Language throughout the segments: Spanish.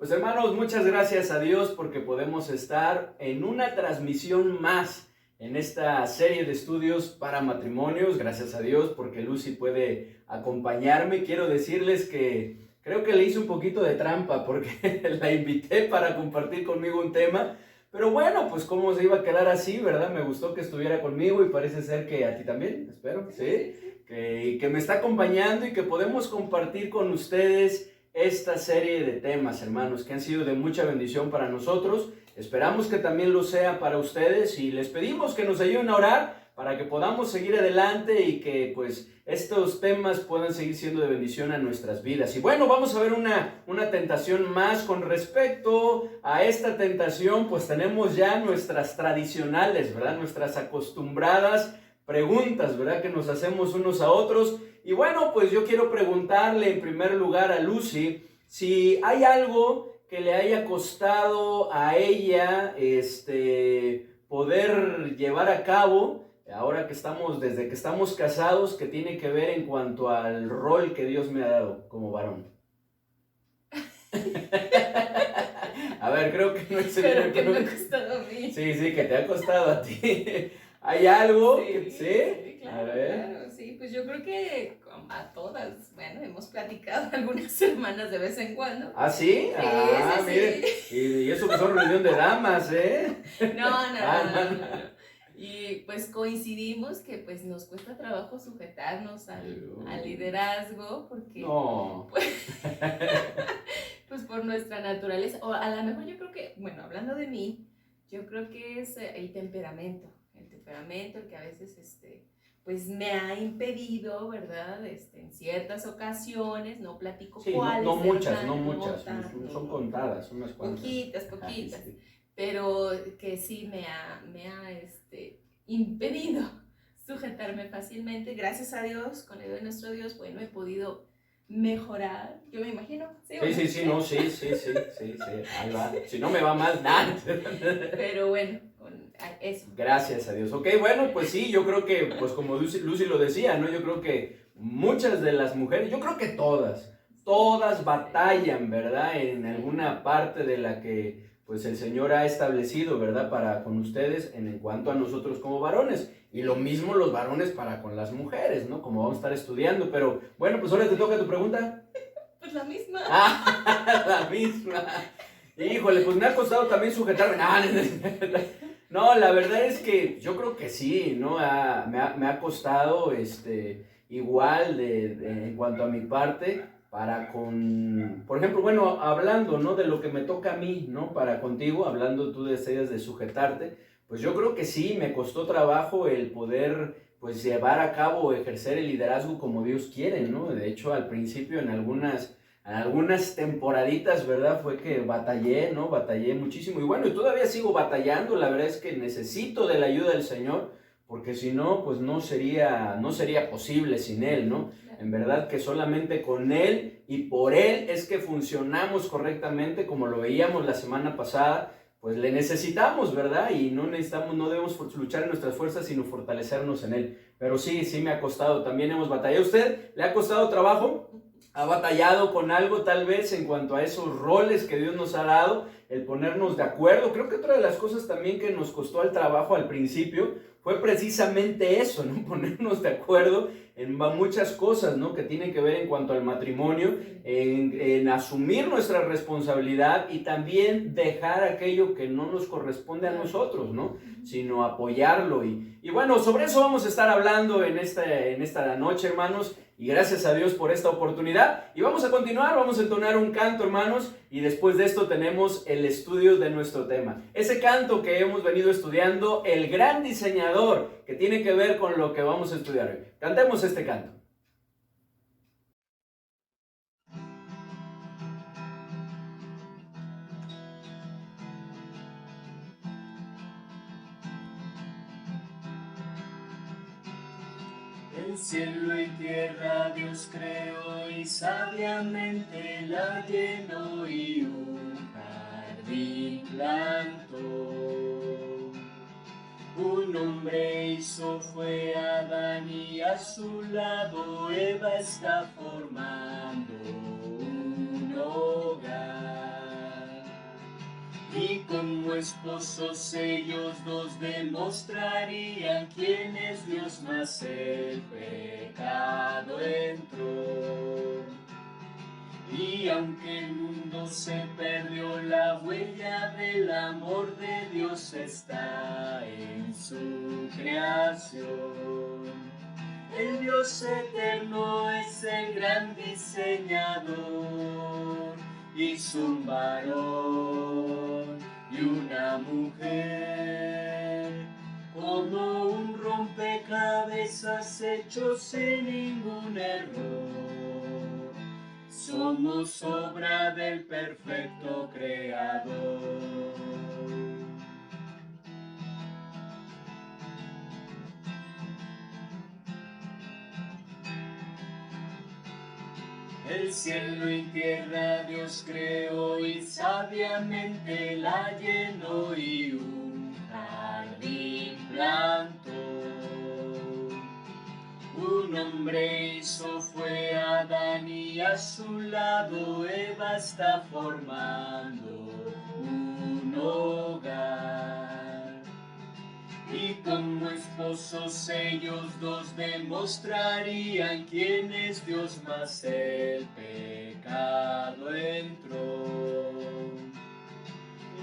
Pues hermanos, muchas gracias a Dios porque podemos estar en una transmisión más en esta serie de estudios para matrimonios. Gracias a Dios porque Lucy puede acompañarme. Quiero decirles que creo que le hice un poquito de trampa porque la invité para compartir conmigo un tema. Pero bueno, pues cómo se iba a quedar así, ¿verdad? Me gustó que estuviera conmigo y parece ser que a ti también, espero, ¿sí? Que me está acompañando y que podemos compartir con ustedes esta serie de temas, hermanos, que han sido de mucha bendición para nosotros. Esperamos que también lo sea para ustedes y les pedimos que nos ayuden a orar para que podamos seguir adelante y que pues estos temas puedan seguir siendo de bendición a nuestras vidas. Y bueno, vamos a ver una tentación más. Con respecto a esta tentación, pues tenemos ya nuestras tradicionales, ¿verdad? Nuestras acostumbradas preguntas, ¿verdad? Que nos hacemos unos a otros. Y bueno, pues yo quiero preguntarle en primer lugar a Lucy si hay algo que le haya costado a ella poder llevar a cabo ahora que desde que estamos casados, que tiene que ver en cuanto al rol que Dios me ha dado como varón. A ver, creo que no es pero que me ha costado a mí. Sí, que te ha costado a ti. ¿Hay algo? Sí, ¿Sí? claro, a ver. claro, sí, pues yo creo que a todas, bueno, hemos platicado algunas semanas de vez en cuando. ¿Ah, sí? Sí, mire, y eso que son reunión de damas, ¿eh? No. Y pues coincidimos que pues nos cuesta trabajo sujetarnos al liderazgo porque No. pues por nuestra naturaleza, o a lo mejor yo creo que, bueno, hablando de mí, yo creo que es el temperamento el que a veces pues me ha impedido, ¿verdad? En ciertas ocasiones, no platico sí, cuáles. No muchas, tanto, son contadas, unas cuantas. Poquitas, Sí. Pero que sí me ha impedido sujetarme fácilmente. Gracias a Dios, con el de nuestro Dios, bueno, he podido mejorar, yo me imagino. Sí, ahí va. Si no me va mal, nada. Pero bueno, con eso. Gracias a Dios. Ok, bueno, pues sí, yo creo que, pues como Lucy lo decía, ¿no? Yo creo que muchas de las mujeres, yo creo que todas batallan, ¿verdad? En alguna parte de la que pues el Señor ha establecido, ¿verdad? Para con ustedes en cuanto a nosotros como varones. Y lo mismo los varones para con las mujeres, ¿no? Como vamos a estar estudiando. Pero bueno, pues ahora te toca tu pregunta. Pues la misma. La misma. Híjole, pues me ha costado también sujetarme. No, la verdad es que yo creo que sí, ¿no? Me ha costado igual en cuanto a mi parte. Por ejemplo, bueno, hablando, ¿no? De lo que me toca a mí, ¿no? Para contigo, hablando tú de sujetarte, pues yo creo que sí, me costó trabajo el poder, pues, llevar a cabo o ejercer el liderazgo como Dios quiere, ¿no? De hecho, al principio, en algunas temporaditas, ¿verdad? Fue que batallé, ¿no? Batallé muchísimo. Y bueno, y todavía sigo batallando, la verdad es que necesito de la ayuda del Señor, porque si no, pues no sería posible sin Él, ¿no? En verdad que solamente con Él y por Él es que funcionamos correctamente, como lo veíamos la semana pasada, pues le necesitamos, ¿verdad? Y no debemos luchar en nuestras fuerzas, sino fortalecernos en Él. Pero sí me ha costado, también hemos batallado. ¿A usted le ha costado trabajo? ¿Ha batallado con algo tal vez en cuanto a esos roles que Dios nos ha dado? El ponernos de acuerdo. Creo que otra de las cosas también que nos costó el trabajo al principio fue precisamente eso, ¿no? Ponernos de acuerdo en muchas cosas, ¿no? Que tienen que ver en cuanto al matrimonio, en asumir nuestra responsabilidad y también dejar aquello que no nos corresponde a nosotros, ¿no? Sino apoyarlo. Y bueno, sobre eso vamos a estar hablando en esta noche, hermanos. Y gracias a Dios por esta oportunidad. Y vamos a continuar, vamos a entonar un canto, hermanos. Y después de esto tenemos el estudio de nuestro tema. Ese canto que hemos venido estudiando, El Gran Diseñador, que tiene que ver con lo que vamos a estudiar hoy. Cantemos este canto. El cielo y tierra Dios creó y sabiamente la llenó y un jardín plantó. Un hombre hizo fue Adán y a su lado Eva está formando un hogar. como esposos ellos dos demostrarían quién es Dios, mas el pecado entró. Y aunque el mundo se perdió, la huella del amor de Dios está en su creación. El Dios eterno es el gran diseñador, hizo un varón y una mujer, como un rompecabezas hecho sin ningún error. Somos obra del perfecto Creador. El cielo y tierra Dios creó y sabiamente la llenó y un jardín plantó. Un hombre hizo fue Adán y a su lado Eva está formando un hogar. Y como esposos ellos dos demostrarían quién es Dios, mas el pecado entró.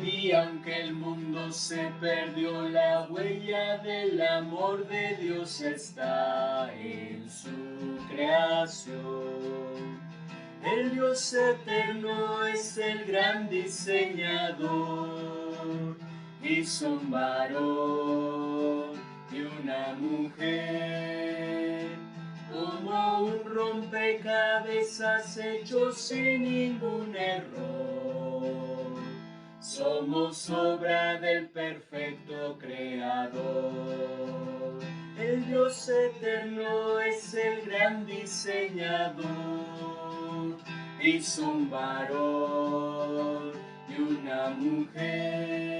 Y aunque el mundo se perdió, la huella del amor de Dios está en su creación. El Dios eterno es el gran diseñador, hizo un varón y una mujer, como un rompecabezas hecho sin ningún error. Somos obra del perfecto Creador. El Dios eterno es el gran diseñador, hizo un varón y una mujer,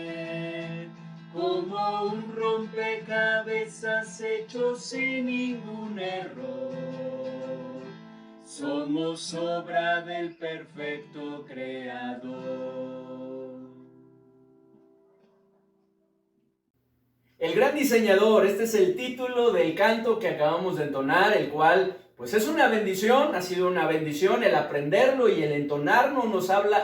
como un rompecabezas hecho sin ningún error. Somos obra del perfecto Creador. El gran diseñador, este es el título del canto que acabamos de entonar, el cual pues es una bendición, ha sido una bendición el aprenderlo y el entonarlo nos habla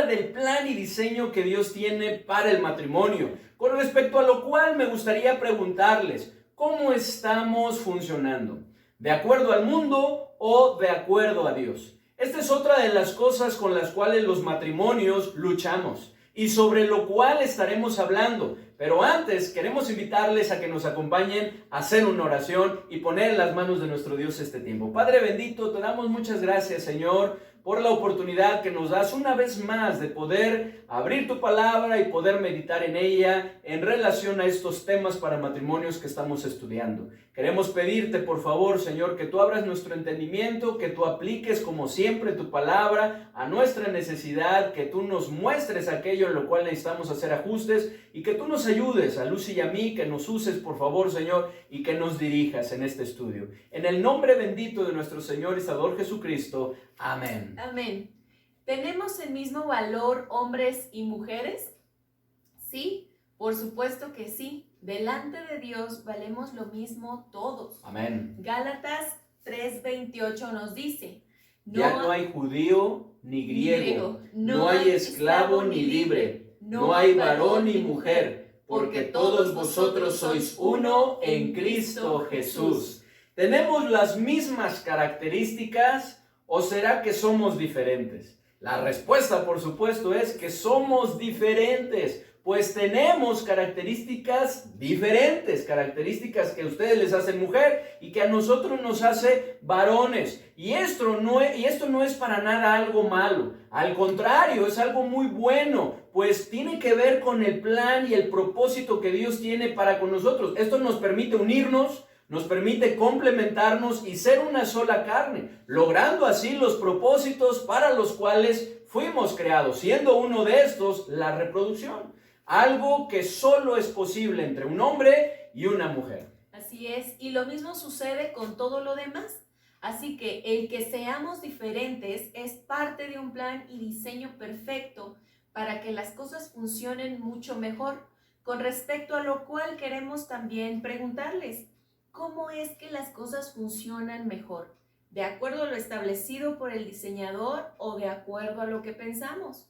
del plan y diseño que Dios tiene para el matrimonio. Con respecto a lo cual me gustaría preguntarles, ¿cómo estamos funcionando? ¿De acuerdo al mundo o de acuerdo a Dios? Esta es otra de las cosas con las cuales los matrimonios luchamos y sobre lo cual estaremos hablando. Pero antes queremos invitarles a que nos acompañen a hacer una oración y poner en las manos de nuestro Dios este tiempo. Padre bendito, te damos muchas gracias, Señor, por la oportunidad que nos das una vez más de poder abrir tu palabra y poder meditar en ella en relación a estos temas para matrimonios que estamos estudiando. Queremos pedirte, por favor, Señor, que tú abras nuestro entendimiento, que tú apliques como siempre tu palabra a nuestra necesidad, que tú nos muestres aquello en lo cual necesitamos hacer ajustes y que tú nos ayudes a Lucy y a mí, que nos uses, por favor, Señor, y que nos dirijas en este estudio. En el nombre bendito de nuestro Señor y Salvador Jesucristo. Amén. Amén. ¿Tenemos el mismo valor hombres y mujeres? Sí, por supuesto que sí. Delante de Dios valemos lo mismo todos. Amén. Gálatas 3:28 nos dice: Ya no hay judío ni griego, no hay esclavo ni libre, no hay varón ni mujer, porque todos vosotros sois uno en Cristo Jesús. ¿Tenemos las mismas características o será que somos diferentes? La respuesta, por supuesto, es que somos diferentes, pues tenemos características diferentes, características que a ustedes les hacen mujer y que a nosotros nos hace varones. Y esto no es para nada algo malo, al contrario, es algo muy bueno, pues tiene que ver con el plan y el propósito que Dios tiene para con nosotros. Esto nos permite unirnos, nos permite complementarnos y ser una sola carne, logrando así los propósitos para los cuales fuimos creados, siendo uno de estos la reproducción. Algo que solo es posible entre un hombre y una mujer. Así es, y lo mismo sucede con todo lo demás. Así que el que seamos diferentes es parte de un plan y diseño perfecto para que las cosas funcionen mucho mejor, con respecto a lo cual queremos también preguntarles, ¿cómo es que las cosas funcionan mejor? ¿De acuerdo a lo establecido por el diseñador o de acuerdo a lo que pensamos?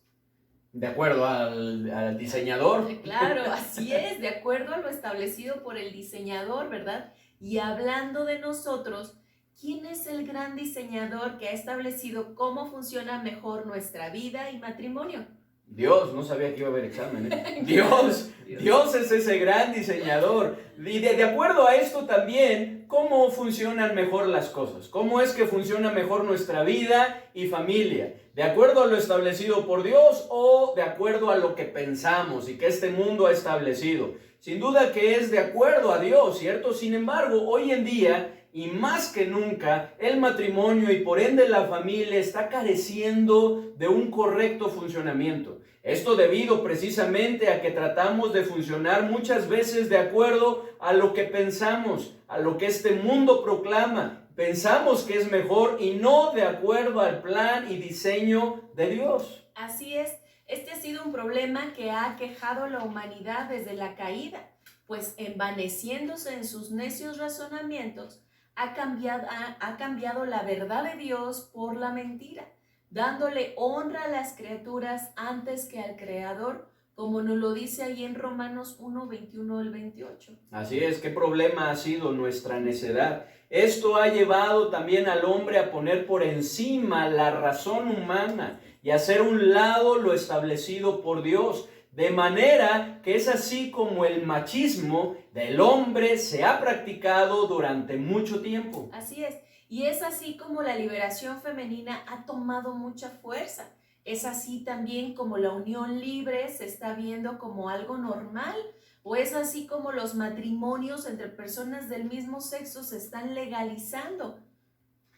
De acuerdo al diseñador. Claro, así es, de acuerdo a lo establecido por el diseñador, ¿verdad? Y hablando de nosotros, ¿quién es el gran diseñador que ha establecido cómo funciona mejor nuestra vida y matrimonio? Dios, no sabía que iba a haber examen, ¿eh? Dios es ese gran diseñador. Y de acuerdo a esto también, ¿cómo funcionan mejor las cosas? ¿Cómo es que funciona mejor nuestra vida y familia? ¿De acuerdo a lo establecido por Dios o de acuerdo a lo que pensamos y que este mundo ha establecido? Sin duda que es de acuerdo a Dios, ¿cierto? Sin embargo, hoy en día, y más que nunca, el matrimonio y por ende la familia está careciendo de un correcto funcionamiento. Esto debido precisamente a que tratamos de funcionar muchas veces de acuerdo a lo que pensamos, a lo que este mundo proclama. Pensamos que es mejor y no de acuerdo al plan y diseño de Dios. Así es, este ha sido un problema que ha aquejado a la humanidad desde la caída, pues envaneciéndose en sus necios razonamientos, ha cambiado la verdad de Dios por la mentira, dándole honra a las criaturas antes que al Creador, como nos lo dice ahí en Romanos 1, 21 al 28. Así es, ¿qué problema ha sido nuestra necedad? Esto ha llevado también al hombre a poner por encima la razón humana y hacer un lado lo establecido por Dios. De manera que es así como el machismo del hombre se ha practicado durante mucho tiempo. Así es, y es así como la liberación femenina ha tomado mucha fuerza. Es así también como la unión libre se está viendo como algo normal, o es así como los matrimonios entre personas del mismo sexo se están legalizando.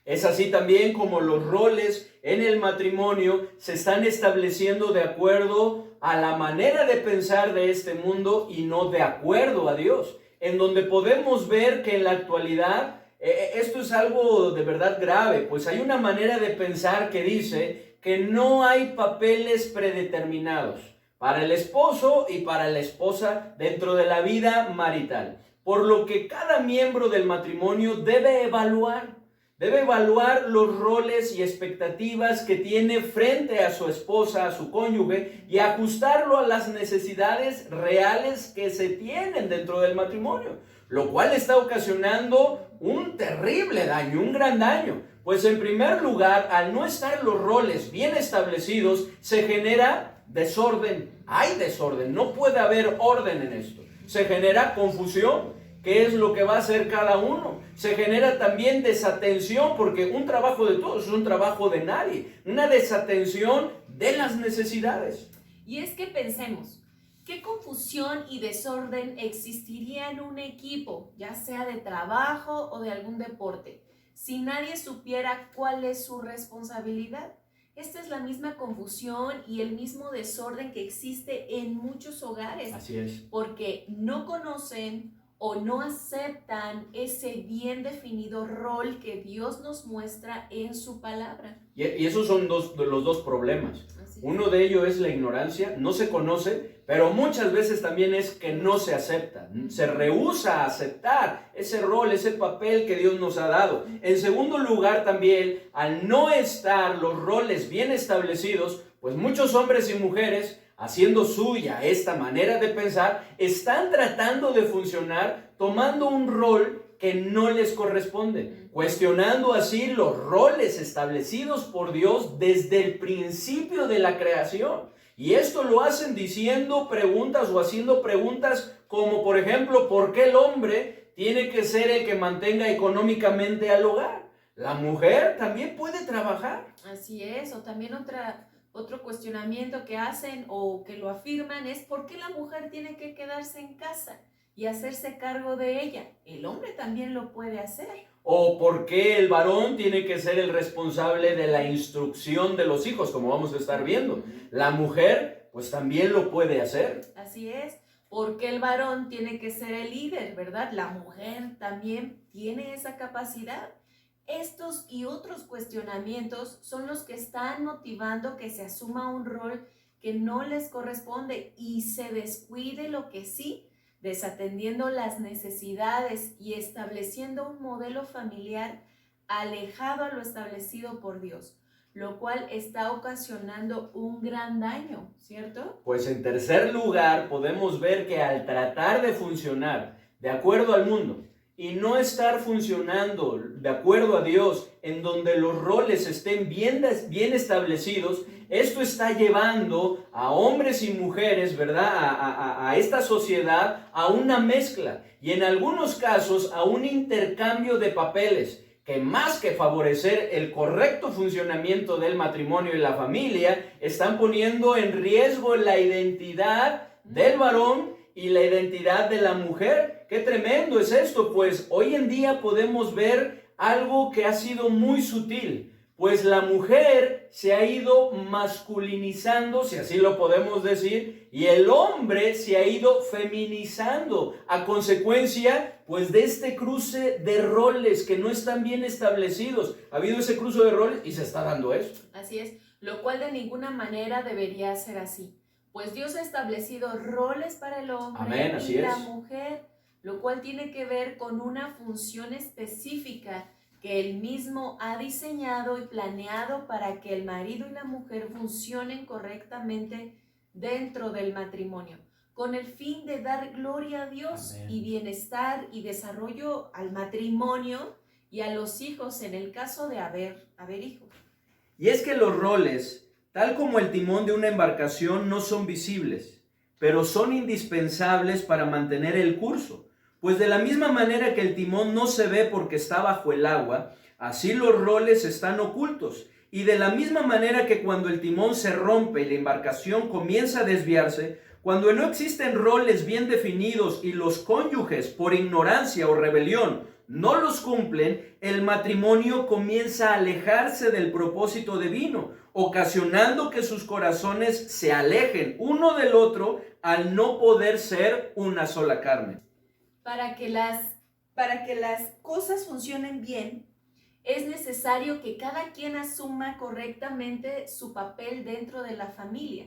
Es así también como los roles en el matrimonio se están estableciendo de acuerdo a la manera de pensar de este mundo y no de acuerdo a Dios, en donde podemos ver que en la actualidad esto es algo de verdad grave, pues hay una manera de pensar que dice que no hay papeles predeterminados para el esposo y para la esposa dentro de la vida marital, por lo que cada miembro del matrimonio debe evaluar los roles y expectativas que tiene frente a su esposa, a su cónyuge, y ajustarlo a las necesidades reales que se tienen dentro del matrimonio, lo cual está ocasionando un terrible daño, un gran daño. Pues en primer lugar, al no estar los roles bien establecidos, se genera desorden. Hay desorden, no puede haber orden en esto. Se genera confusión. ¿Qué es lo que va a hacer cada uno? Se genera también desatención, porque un trabajo de todos es un trabajo de nadie. Una desatención de las necesidades. Y es que pensemos, ¿qué confusión y desorden existiría en un equipo, ya sea de trabajo o de algún deporte, si nadie supiera cuál es su responsabilidad? Esta es la misma confusión y el mismo desorden que existe en muchos hogares. Así es. Porque no conocen o no aceptan ese bien definido rol que Dios nos muestra en su palabra. Y esos son los dos problemas. Uno de ellos es la ignorancia, no se conoce, pero muchas veces también es que no se acepta, se rehúsa a aceptar ese rol, ese papel que Dios nos ha dado. En segundo lugar también, al no estar los roles bien establecidos, pues muchos hombres y mujeres, haciendo suya esta manera de pensar, están tratando de funcionar tomando un rol que no les corresponde, cuestionando así los roles establecidos por Dios desde el principio de la creación. Y esto lo hacen diciendo preguntas o haciendo preguntas como, por ejemplo, ¿por qué el hombre tiene que ser el que mantenga económicamente al hogar? La mujer también puede trabajar. Así es, o también otro cuestionamiento que hacen o que lo afirman es ¿por qué la mujer tiene que quedarse en casa y hacerse cargo de ella? El hombre también lo puede hacer. O por qué el varón tiene que ser el responsable de la instrucción de los hijos, como vamos a estar viendo. La mujer, pues también lo puede hacer. Así es. ¿Por qué el varón tiene que ser el líder, verdad? La mujer también tiene esa capacidad. Estos y otros cuestionamientos son los que están motivando que se asuma un rol que no les corresponde y se descuide lo que sí, desatendiendo las necesidades y estableciendo un modelo familiar alejado a lo establecido por Dios, lo cual está ocasionando un gran daño, ¿cierto? Pues en tercer lugar, podemos ver que al tratar de funcionar de acuerdo al mundo y no estar funcionando de acuerdo a Dios, en donde los roles estén bien establecidos, esto está llevando a hombres y mujeres, ¿verdad? A esta sociedad a una mezcla y en algunos casos a un intercambio de papeles, que más que favorecer el correcto funcionamiento del matrimonio y la familia, están poniendo en riesgo la identidad del varón y la identidad de la mujer. ¡Qué tremendo es esto! Pues hoy en día podemos ver algo que ha sido muy sutil, pues la mujer se ha ido masculinizando, si así lo podemos decir, y el hombre se ha ido feminizando a consecuencia, pues, de este cruce de roles que no están bien establecidos. Ha habido ese cruce de roles y se está dando esto. Así es, lo cual de ninguna manera debería ser así, pues Dios ha establecido roles para el hombre. Amén, así y la es. mujer, lo cual tiene que ver con una función específica que Él mismo ha diseñado y planeado para que el marido y la mujer funcionen correctamente dentro del matrimonio, con el fin de dar gloria a Dios. Amén. Y bienestar y desarrollo al matrimonio y a los hijos en el caso de haber hijos. Y es que los roles, tal como el timón de una embarcación, no son visibles, pero son indispensables para mantener el curso. Pues de la misma manera que el timón no se ve porque está bajo el agua, así los roles están ocultos. Y de la misma manera que cuando el timón se rompe y la embarcación comienza a desviarse, cuando no existen roles bien definidos y los cónyuges, por ignorancia o rebelión, no los cumplen, el matrimonio comienza a alejarse del propósito divino, ocasionando que sus corazones se alejen uno del otro al no poder ser una sola carne. Para que las cosas funcionen bien, es necesario que cada quien asuma correctamente su papel dentro de la familia,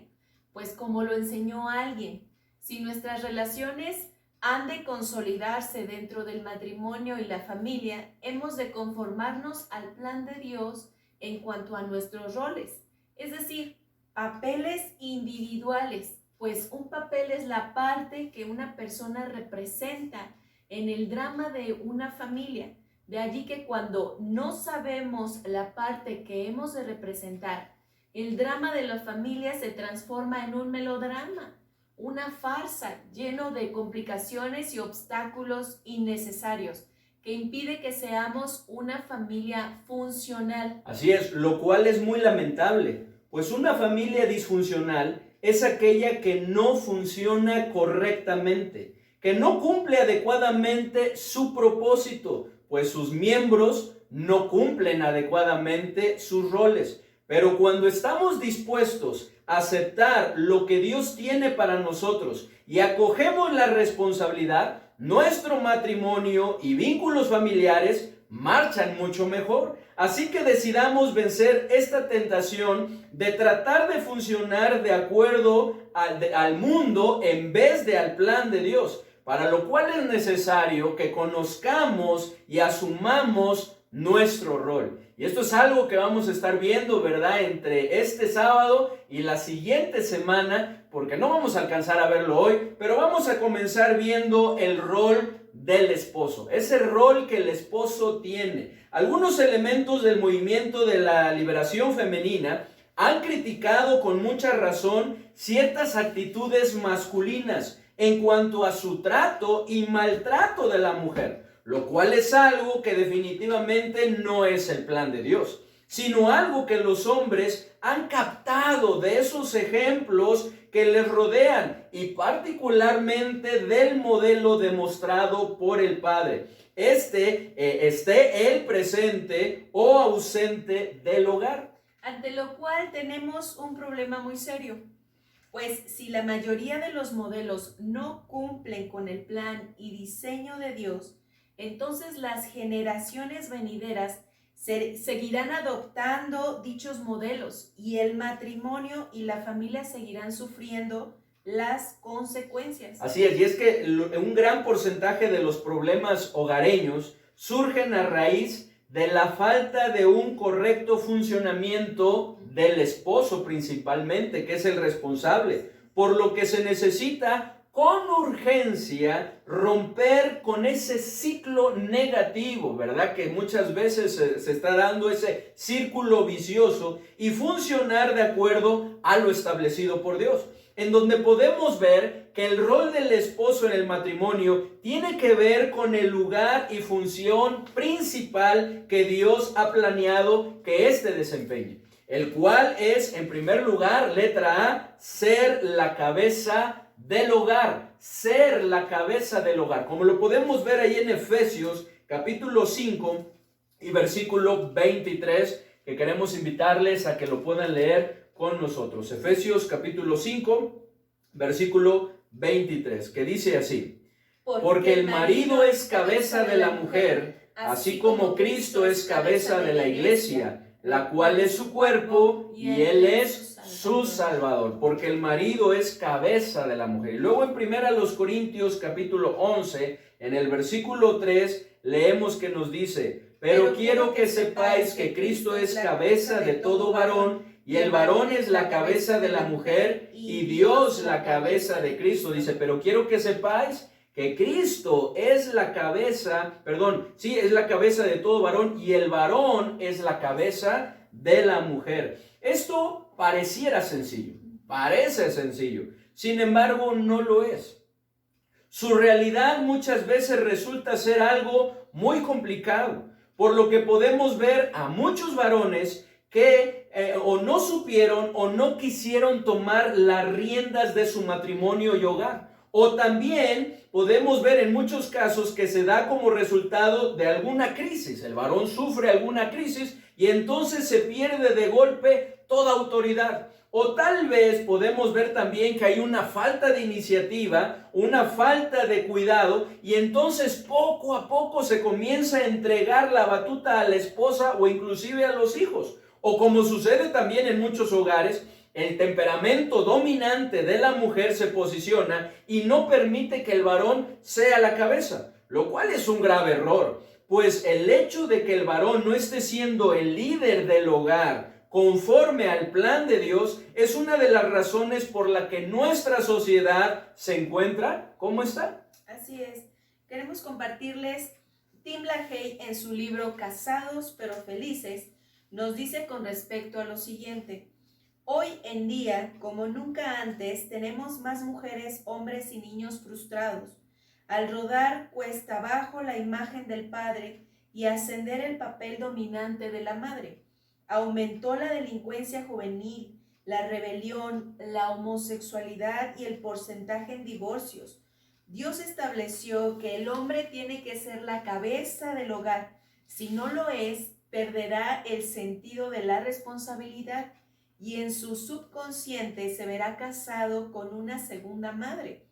pues como lo enseñó alguien, si nuestras relaciones han de consolidarse dentro del matrimonio y la familia, hemos de conformarnos al plan de Dios en cuanto a nuestros roles, es decir, papeles individuales, pues un papel es la parte que una persona representa en el drama de una familia. De allí que cuando no sabemos la parte que hemos de representar, el drama de la familia se transforma en un melodrama, una farsa lleno de complicaciones y obstáculos innecesarios que impide que seamos una familia funcional. Así es, lo cual es muy lamentable, pues una familia disfuncional es aquella que no funciona correctamente, que no cumple adecuadamente su propósito, pues sus miembros no cumplen adecuadamente sus roles. Pero cuando estamos dispuestos a aceptar lo que Dios tiene para nosotros y acogemos la responsabilidad, nuestro matrimonio y vínculos familiares marchan mucho mejor. Así que decidamos vencer esta tentación de tratar de funcionar de acuerdo al mundo en vez de al plan de Dios, para lo cual es necesario que conozcamos y asumamos nuestro rol. Y esto es algo que vamos a estar viendo, ¿verdad?, entre este sábado y la siguiente semana, porque no vamos a alcanzar a verlo hoy, pero vamos a comenzar viendo el rol del esposo, ese rol que el esposo tiene. Algunos elementos del movimiento de la liberación femenina han criticado con mucha razón ciertas actitudes masculinas en cuanto a su trato y maltrato de la mujer, lo cual es algo que definitivamente no es el plan de Dios, sino algo que los hombres han captado de esos ejemplos que les rodean y particularmente del modelo demostrado por el Padre. Esté él presente o ausente del hogar. Ante lo cual tenemos un problema muy serio, pues si la mayoría de los modelos no cumplen con el plan y diseño de Dios, entonces las generaciones venideras seguirán adoptando dichos modelos y el matrimonio y la familia seguirán sufriendo las consecuencias. Así es, y es que un gran porcentaje de los problemas hogareños surgen a raíz de la falta de un correcto funcionamiento del esposo principalmente, que es el responsable, por lo que se necesita con urgencia romper con ese ciclo negativo, ¿verdad? Que muchas veces se está dando ese círculo vicioso y funcionar de acuerdo a lo establecido por Dios, en donde podemos ver que el rol del esposo en el matrimonio tiene que ver con el lugar y función principal que Dios ha planeado que éste desempeñe, el cual es, en primer lugar, letra A, ser la cabeza del hogar, ser la cabeza del hogar, como lo podemos ver ahí en Efesios capítulo 5 y versículo 23, que queremos invitarles a que lo puedan leer con nosotros. Efesios capítulo 5, versículo 23, que dice así: porque el marido es cabeza de la mujer, así como Cristo es cabeza de la iglesia, la cual es su cuerpo y él es su Salvador. Porque el marido es cabeza de la mujer. Y luego en 1 Corintios capítulo 11, en el versículo 3, leemos que nos dice: pero quiero que sepáis que Cristo es cabeza de todo varón, y el varón es la cabeza de la mujer, y Dios la cabeza de Cristo. Dice, pero quiero que sepáis que Cristo es la cabeza, es la cabeza de todo varón, y el varón es la cabeza de la mujer. Esto pareciera sencillo, parece sencillo, sin embargo no lo es. Su realidad muchas veces resulta ser algo muy complicado, por lo que podemos ver a muchos varones que o no supieron o no quisieron tomar las riendas de su matrimonio y hogar. O también podemos ver en muchos casos que se da como resultado de alguna crisis. El varón sufre alguna crisis y entonces se pierde de golpe toda autoridad. O tal vez podemos ver también que hay una falta de iniciativa, una falta de cuidado, y entonces poco a poco se comienza a entregar la batuta a la esposa o inclusive a los hijos. O como sucede también en muchos hogares, el temperamento dominante de la mujer se posiciona y no permite que el varón sea la cabeza, lo cual es un grave error, pues el hecho de que el varón no esté siendo el líder del hogar conforme al plan de Dios es una de las razones por la que nuestra sociedad se encuentra como está. Así es. Queremos compartirles, Tim LaHaye en su libro Casados pero Felices nos dice con respecto a lo siguiente: hoy en día, como nunca antes, tenemos más mujeres, hombres y niños frustrados. Al rodar cuesta abajo la imagen del padre y ascender el papel dominante de la madre. Aumentó la delincuencia juvenil, la rebelión, la homosexualidad y el porcentaje en divorcios. Dios estableció que el hombre tiene que ser la cabeza del hogar. Si no lo es, perderá el sentido de la responsabilidad y en su subconsciente se verá casado con una segunda madre.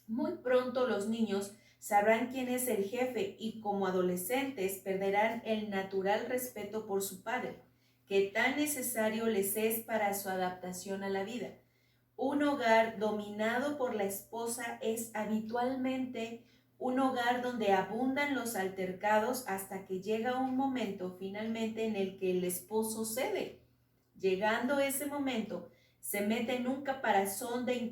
Muy pronto los niños sabrán quién es el jefe y como adolescentes perderán el natural respeto por su padre, que tan necesario les es para su adaptación a la vida. Un hogar dominado por la esposa es habitualmente un hogar donde abundan los altercados hasta que llega un momento finalmente en el que el esposo cede. Llegando ese momento, se mete en un caparazón de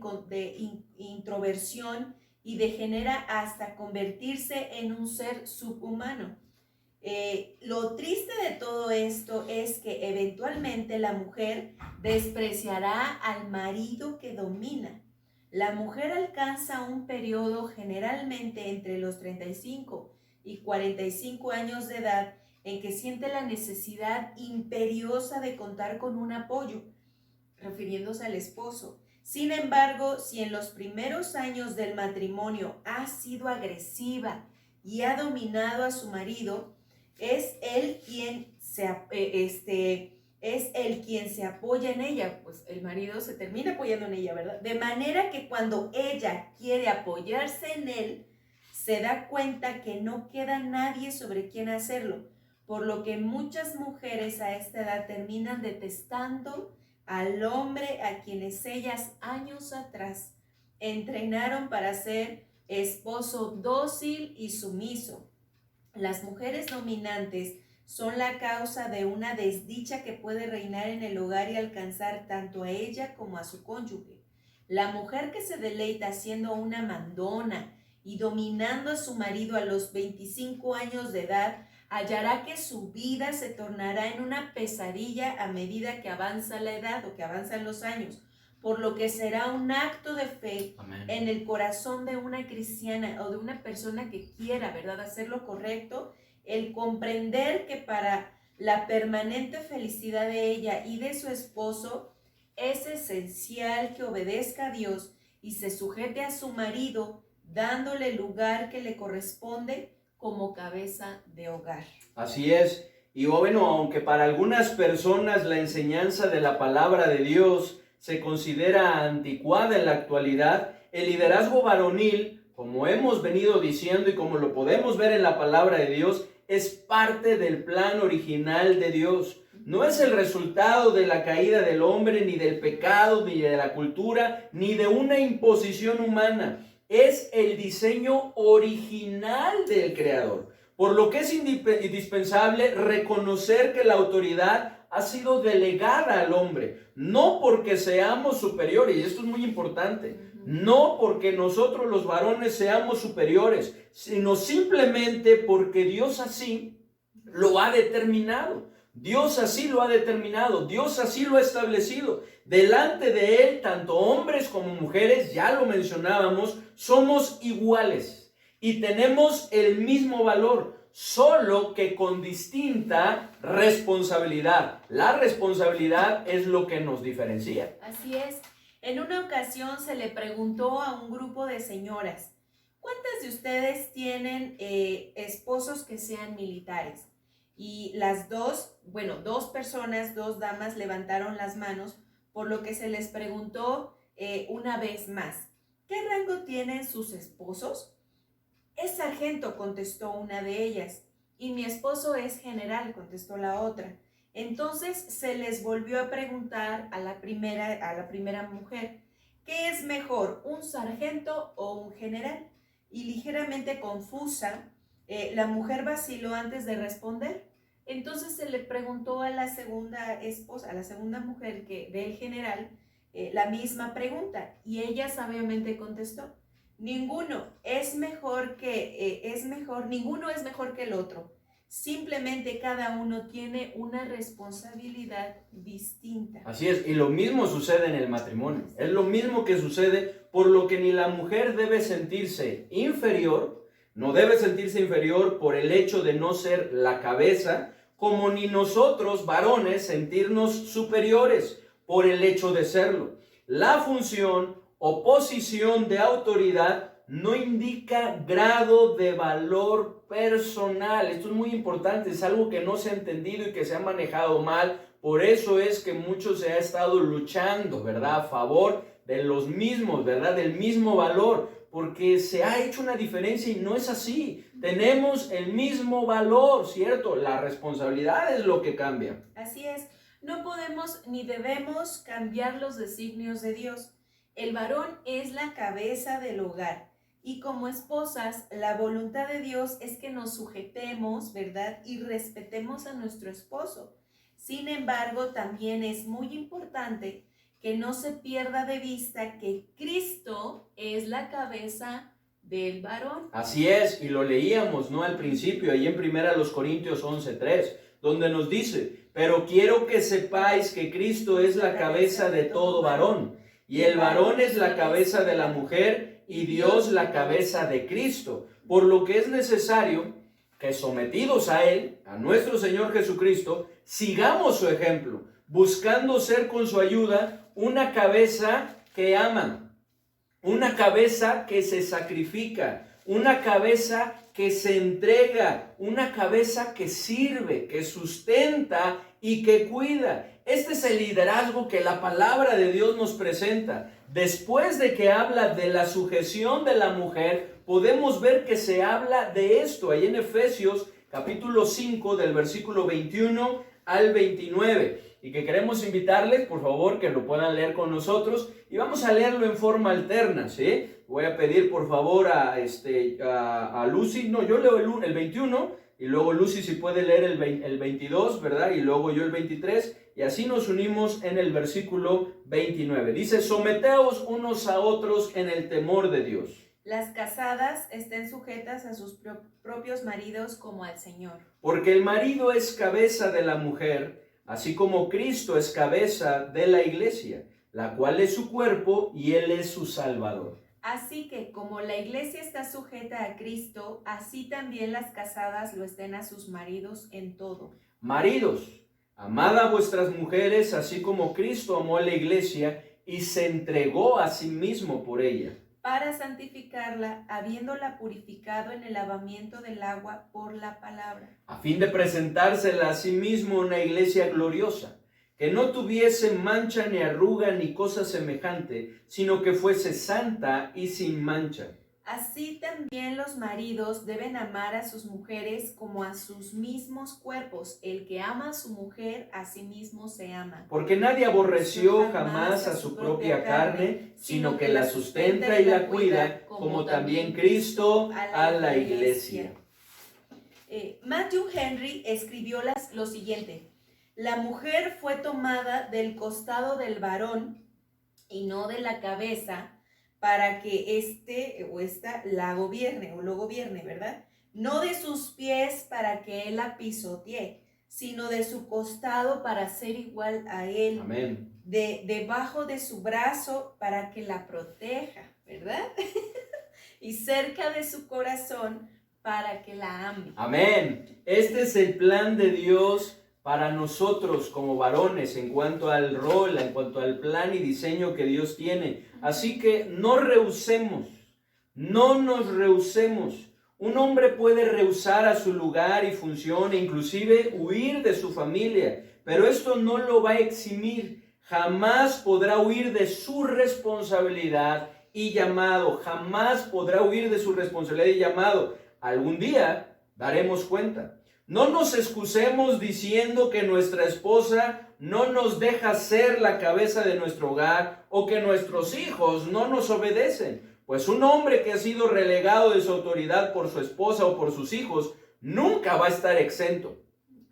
introversión y degenera hasta convertirse en un ser subhumano. Lo triste de todo esto es que eventualmente la mujer despreciará al marido que domina. La mujer alcanza un periodo generalmente entre los 35 y 45 años de edad en que siente la necesidad imperiosa de contar con un apoyo, refiriéndose al esposo. Sin embargo, si en los primeros años del matrimonio ha sido agresiva y ha dominado a su marido, es él quien se apoya en ella, pues el marido se termina apoyando en ella, ¿verdad? De manera que cuando ella quiere apoyarse en él, se da cuenta que no queda nadie sobre quien hacerlo, por lo que muchas mujeres a esta edad terminan detestando al hombre a quienes ellas años atrás entrenaron para ser esposo dócil y sumiso. Las mujeres dominantes son la causa de una desdicha que puede reinar en el hogar y alcanzar tanto a ella como a su cónyuge. La mujer que se deleita siendo una mandona y dominando a su marido a los 25 años de edad, hallará que su vida se tornará en una pesadilla a medida que avanza la edad o que avanzan los años, por lo que será un acto de fe Amén. en el corazón de una cristiana o de una persona que quiera, ¿verdad?, hacer lo correcto, el comprender que para la permanente felicidad de ella y de su esposo es esencial que obedezca a Dios y se sujete a su marido, dándole el lugar que le corresponde como cabeza de hogar. Así es. Y bueno, aunque para algunas personas la enseñanza de la palabra de Dios se considera anticuada en la actualidad, el liderazgo varonil, como hemos venido diciendo y como lo podemos ver en la palabra de Dios, es parte del plan original de Dios. No es el resultado de la caída del hombre, ni del pecado, ni de la cultura, ni de una imposición humana. Es el diseño original del Creador. Por lo que es indispensable reconocer que la autoridad ha sido delegada al hombre, no porque seamos superiores, y esto es muy importante, no porque nosotros los varones seamos superiores, sino simplemente porque Dios así lo ha determinado. Dios así lo ha determinado, Dios así lo ha establecido. Delante de Él, tanto hombres como mujeres, ya lo mencionábamos, somos iguales y tenemos el mismo valor, solo que con distinta responsabilidad. La responsabilidad es lo que nos diferencia. Así es. En una ocasión se le preguntó a un grupo de señoras, ¿cuántas de ustedes tienen esposos que sean militares? Y las dos personas, dos damas levantaron las manos, por lo que se les preguntó una vez más, ¿qué rango tienen sus esposos? Es sargento, contestó una de ellas, y mi esposo es general, contestó la otra. Entonces se les volvió a preguntar a la primera mujer, ¿qué es mejor, un sargento o un general? Y ligeramente confusa, la mujer vaciló antes de responder. Entonces se le preguntó a la segunda esposa, a la segunda mujer del general, la misma pregunta, y ella sabiamente contestó, ninguno es mejor que el otro. Simplemente cada uno tiene una responsabilidad distinta. Así es, y lo mismo sucede en el matrimonio. Es lo mismo que sucede, por lo que ni la mujer debe sentirse inferior, no debe sentirse inferior por el hecho de no ser la cabeza, como ni nosotros, varones, sentirnos superiores por el hecho de serlo. La función o posición de autoridad no indica grado de valor personal. Esto es muy importante, es algo que no se ha entendido y que se ha manejado mal. Por eso es que mucho se ha estado luchando, ¿verdad?, a favor de los mismos, ¿verdad?, del mismo valor, porque se ha hecho una diferencia y no es así. Tenemos el mismo valor, ¿cierto? La responsabilidad es lo que cambia. Así es, no podemos ni debemos cambiar los designios de Dios. El varón es la cabeza del hogar y como esposas, la voluntad de Dios es que nos sujetemos, ¿verdad?, y respetemos a nuestro esposo. Sin embargo, también es muy importante que no se pierda de vista que Cristo es la cabeza del varón. Así es, y lo leíamos, ¿no?, al principio, ahí en 1 Corintios 11:3, donde nos dice, pero quiero que sepáis que Cristo es la cabeza de todo varón, y el varón es la cabeza de la mujer, y Dios la cabeza de Cristo, por lo que es necesario que sometidos a Él, a nuestro Señor Jesucristo, sigamos su ejemplo, buscando ser con su ayuda una cabeza que ama, una cabeza que se sacrifica, una cabeza que se entrega, una cabeza que sirve, que sustenta y que cuida. Este es el liderazgo que la palabra de Dios nos presenta. Después de que habla de la sujeción de la mujer, podemos ver que se habla de esto. Ahí en Efesios capítulo 5, del versículo 21 al 29. Y que queremos invitarles, por favor, que lo puedan leer con nosotros. Y vamos a leerlo en forma alterna, ¿sí? Voy a pedir, por favor, a Lucy. No, yo leo el 21, y luego Lucy si puede leer el 22, ¿verdad? Y luego yo el 23. Y así nos unimos en el versículo 29. Dice, someteos unos a otros en el temor de Dios. Las casadas estén sujetas a sus propios maridos como al Señor. Porque el marido es cabeza de la mujer, así como Cristo es cabeza de la iglesia, la cual es su cuerpo y Él es su Salvador. Así que como la iglesia está sujeta a Cristo, así también las casadas lo estén a sus maridos en todo. Maridos, amad a vuestras mujeres, así como Cristo amó a la iglesia y se entregó a sí mismo por ella, para santificarla, habiéndola purificado en el lavamiento del agua por la palabra, a fin de presentársela a sí mismo una iglesia gloriosa, que no tuviese mancha ni arruga ni cosa semejante, sino que fuese santa y sin mancha. Así también los maridos deben amar a sus mujeres como a sus mismos cuerpos. El que ama a su mujer, a sí mismo se ama. Porque nadie aborreció jamás a su propia carne, sino que la sustenta y la cuida, como también Cristo a la iglesia. Matthew Henry escribió lo siguiente: la mujer fue tomada del costado del varón y no de la cabeza, para que éste o ésta la gobierne o lo gobierne, ¿verdad? No de sus pies para que él la pisotee, sino de su costado para ser igual a él. Amén. Debajo de su brazo para que la proteja, ¿verdad? Y cerca de su corazón para que la ame. Amén. Este es el plan de Dios para nosotros como varones en cuanto al rol, en cuanto al plan y diseño que Dios tiene. Así que no rehusemos, no nos rehusemos. Un hombre puede rehusar a su lugar y función e inclusive huir de su familia, pero esto no lo va a eximir. Jamás podrá huir de su responsabilidad y llamado. Jamás podrá huir de su responsabilidad y llamado. Algún día daremos cuenta. No nos excusemos diciendo que nuestra esposa no nos deja ser la cabeza de nuestro hogar o que nuestros hijos no nos obedecen. Pues un hombre que ha sido relegado de su autoridad por su esposa o por sus hijos nunca va a estar exento.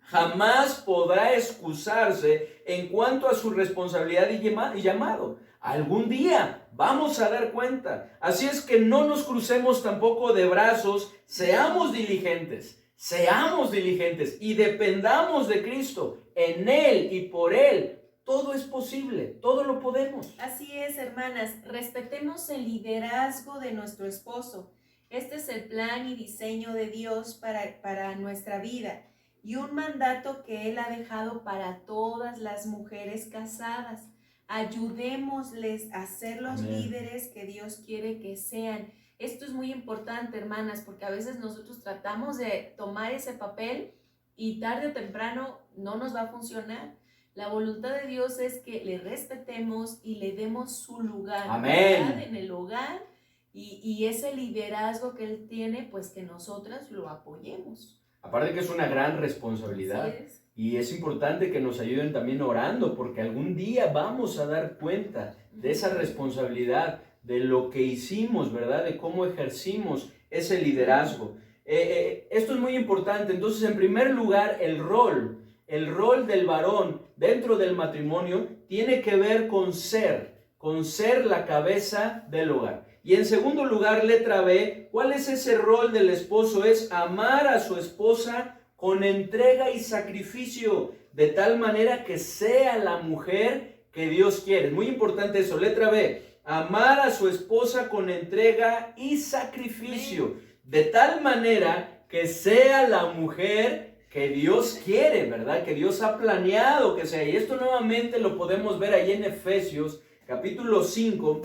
Jamás podrá excusarse en cuanto a su responsabilidad y llamado. Algún día vamos a dar cuenta. Así es que no nos crucemos tampoco de brazos, seamos diligentes. Seamos diligentes y dependamos de Cristo. En Él y por Él todo es posible, todo lo podemos. Así es, hermanas, respetemos el liderazgo de nuestro esposo. Este es el plan y diseño de Dios para nuestra vida y un mandato que Él ha dejado para todas las mujeres casadas. Ayudémosles a ser los Amén. líderes que Dios quiere que sean. Esto es muy importante, hermanas, porque a veces nosotros tratamos de tomar ese papel y tarde o temprano no nos va a funcionar. La voluntad de Dios es que le respetemos y le demos su lugar. Amén. ¿Verdad? En el hogar y ese liderazgo que Él tiene, pues que nosotras lo apoyemos. Aparte que es una gran responsabilidad. Así es. Y es importante que nos ayuden también orando, porque algún día vamos a dar cuenta de esa responsabilidad, de lo que hicimos, ¿verdad? De cómo ejercimos ese liderazgo. Esto es muy importante. Entonces, en primer lugar, el rol del varón dentro del matrimonio tiene que ver con ser la cabeza del hogar. Y en segundo lugar, letra B, ¿cuál es ese rol del esposo? Es amar a su esposa con entrega y sacrificio, de tal manera que sea la mujer que Dios quiere. Es muy importante eso. Letra B, amar a su esposa con entrega y sacrificio, de tal manera que sea la mujer que Dios quiere, ¿verdad? Que Dios ha planeado que sea. Y esto nuevamente lo podemos ver ahí en Efesios, capítulo 5,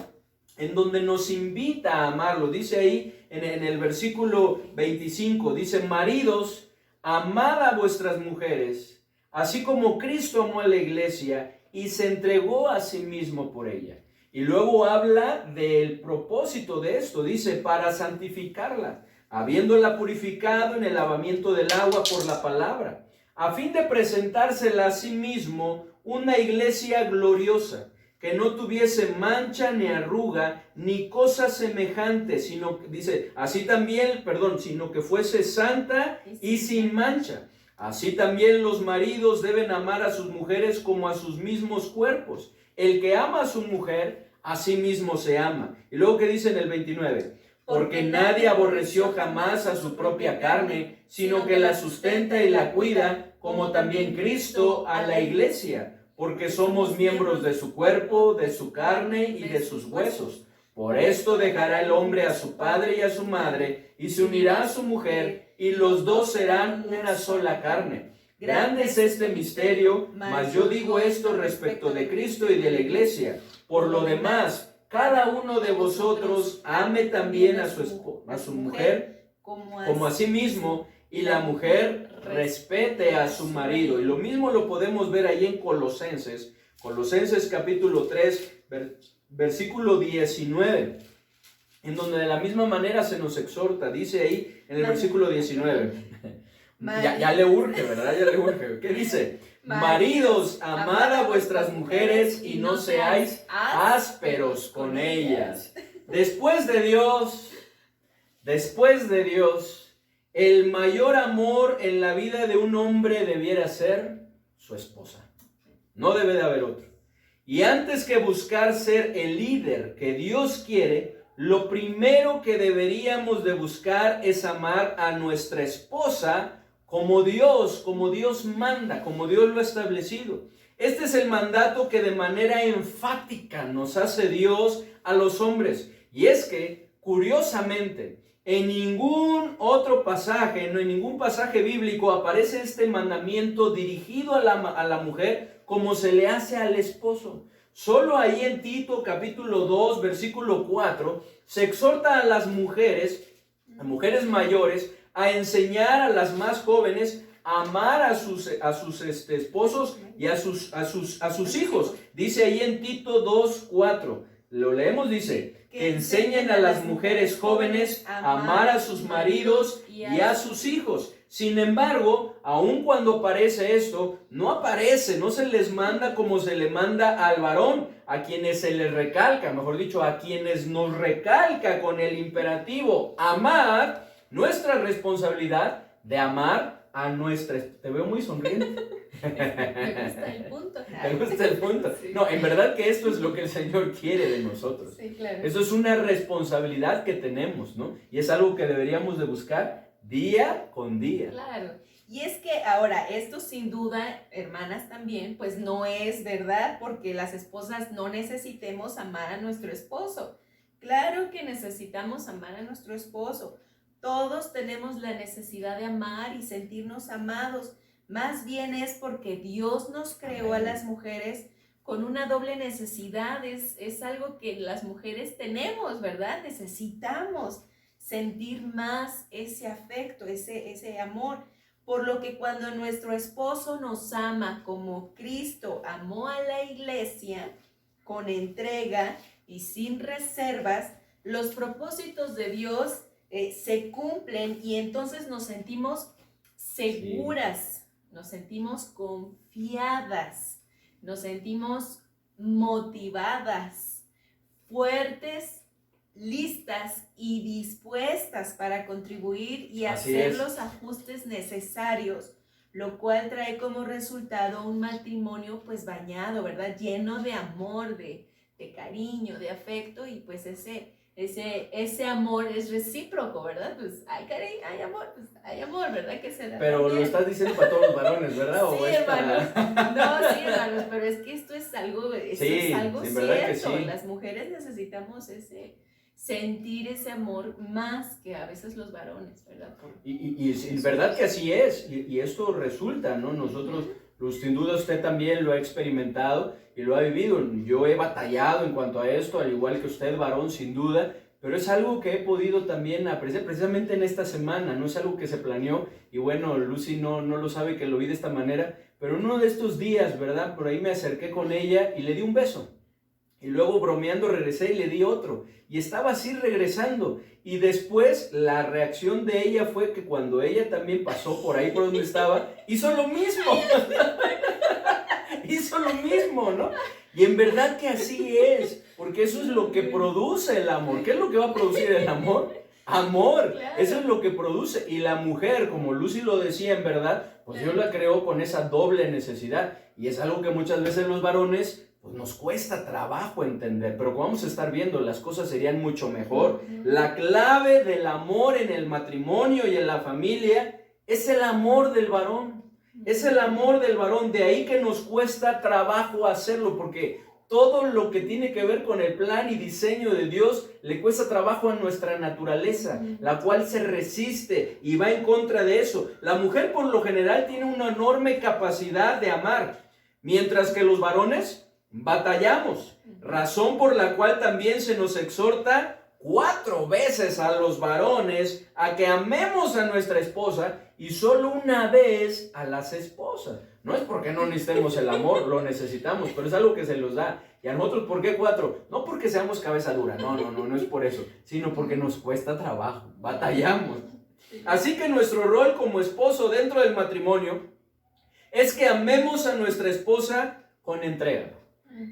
en donde nos invita a amarlo. Dice ahí en el versículo 25, dice, maridos, amad a vuestras mujeres, así como Cristo amó a la iglesia y se entregó a sí mismo por ella. Y luego habla del propósito de esto, dice, para santificarla, habiéndola purificado en el lavamiento del agua por la palabra, a fin de presentársela a sí mismo una iglesia gloriosa, que no tuviese mancha ni arruga, ni cosa semejante, sino, dice, sino que fuese santa y sin mancha. Así también los maridos deben amar a sus mujeres como a sus mismos cuerpos. El que ama a su mujer, a sí mismo se ama. Y luego que dice en el 29, porque nadie aborreció jamás a su propia carne, sino que la sustenta y la cuida, como también Cristo a la iglesia, porque somos miembros de su cuerpo, de su carne y de sus huesos. Por esto dejará el hombre a su padre y a su madre, y se unirá a su mujer, y los dos serán una sola carne. Grande es este misterio, mas yo digo esto respecto de Cristo y de la iglesia. Por lo demás, cada uno de vosotros ame también a su mujer como a sí mismo, y la mujer respete a su marido. Y lo mismo lo podemos ver ahí en Colosenses capítulo 3, versículo 19, en donde de la misma manera se nos exhorta. Dice ahí en el versículo 19, ya le urge, ¿verdad? Ya le urge. ¿Qué dice? Maridos, amad a vuestras mujeres y no seáis ásperos con ellas. Después de Dios, el mayor amor en la vida de un hombre debiera ser su esposa. No debe de haber otro. Y antes que buscar ser el líder que Dios quiere, lo primero que deberíamos de buscar es amar a nuestra esposa como Dios manda, como Dios lo ha establecido. Este es el mandato que de manera enfática nos hace Dios a los hombres. Y es que, curiosamente, en ningún otro pasaje, no en ningún pasaje bíblico aparece este mandamiento dirigido a la mujer como se le hace al esposo. Solo ahí en Tito capítulo 2 versículo 4 se exhorta a las mujeres mayores, a enseñar a las más jóvenes a amar a sus esposos y a sus hijos. Dice ahí en Tito 2:4, lo leemos, dice, que enseñen a las mujeres jóvenes a amar a sus maridos y a sus hijos. Sin embargo, aun cuando aparece esto, no se les manda como se le manda al varón, a quienes se les recalca, mejor dicho, a quienes nos recalca con el imperativo amar, nuestra responsabilidad de amar a nuestra... Te veo muy sonriente. Me gusta el punto. ¿Te gusta el punto? Sí. No, en verdad que esto es lo que el Señor quiere de nosotros. Sí, claro. Eso es una responsabilidad que tenemos, ¿no? Y es algo que deberíamos de buscar día con día. Claro. Y es que ahora, esto sin duda, hermanas también, pues no es verdad, porque las esposas no necesitemos amar a nuestro esposo. Claro que necesitamos amar a nuestro esposo. Todos tenemos la necesidad de amar y sentirnos amados. Más bien es porque Dios nos creó a las mujeres con una doble necesidad. Es algo que las mujeres tenemos, ¿verdad? Necesitamos sentir más ese afecto, ese amor. Por lo que cuando nuestro esposo nos ama como Cristo amó a la iglesia, con entrega y sin reservas, los propósitos de Dios se cumplen y entonces nos sentimos seguras, nos sentimos confiadas, nos sentimos motivadas, fuertes, listas y dispuestas para contribuir y hacer los ajustes necesarios, lo cual trae como resultado un matrimonio pues bañado, ¿verdad? Lleno de amor, de cariño, de afecto, y pues ese amor es recíproco, ¿verdad? Pues hay cariño, hay amor, ¿verdad? Que se da. Pero también lo estás diciendo para todos los varones, ¿verdad? Sí, hermanos. No, sí, hermanos, pero es que esto es algo cierto. Sí. Las mujeres necesitamos sentir ese amor más que a veces los varones, ¿verdad? Y verdad que así es, y esto resulta, ¿no? Nosotros, sin duda usted también lo ha experimentado y lo ha vivido. Yo he batallado en cuanto a esto, al igual que usted, varón, sin duda, pero es algo que he podido también apreciar precisamente en esta semana. No es algo que se planeó, y bueno, Lucy no lo sabe que lo vi de esta manera, pero uno de estos días, ¿verdad? Por ahí me acerqué con ella y le di un beso. Y luego bromeando regresé y le di otro. Y estaba así regresando. Y después la reacción de ella fue que cuando ella también pasó por ahí por donde estaba, hizo lo mismo. Hizo lo mismo, ¿no? Y en verdad que así es, porque eso es lo que produce el amor. ¿Qué es lo que va a producir el amor? Amor, eso es lo que produce. Y la mujer, como Lucy lo decía, en verdad, pues Dios la creó con esa doble necesidad. Y es algo que muchas veces los varones pues nos cuesta trabajo entender, pero como vamos a estar viendo, las cosas serían mucho mejor. La clave del amor en el matrimonio y en la familia es el amor del varón. Es el amor del varón, de ahí que nos cuesta trabajo hacerlo, porque todo lo que tiene que ver con el plan y diseño de Dios le cuesta trabajo a nuestra naturaleza, la cual se resiste y va en contra de eso. La mujer por lo general tiene una enorme capacidad de amar, mientras que los varones batallamos, razón por la cual también se nos exhorta 4 veces a los varones a que amemos a nuestra esposa y solo una vez a las esposas. No es porque no necesitemos el amor, lo necesitamos, pero es algo que se los da. Y a nosotros, ¿por qué 4? No porque seamos cabeza dura, no es por eso, sino porque nos cuesta trabajo, batallamos. Así que nuestro rol como esposo dentro del matrimonio es que amemos a nuestra esposa con entrega,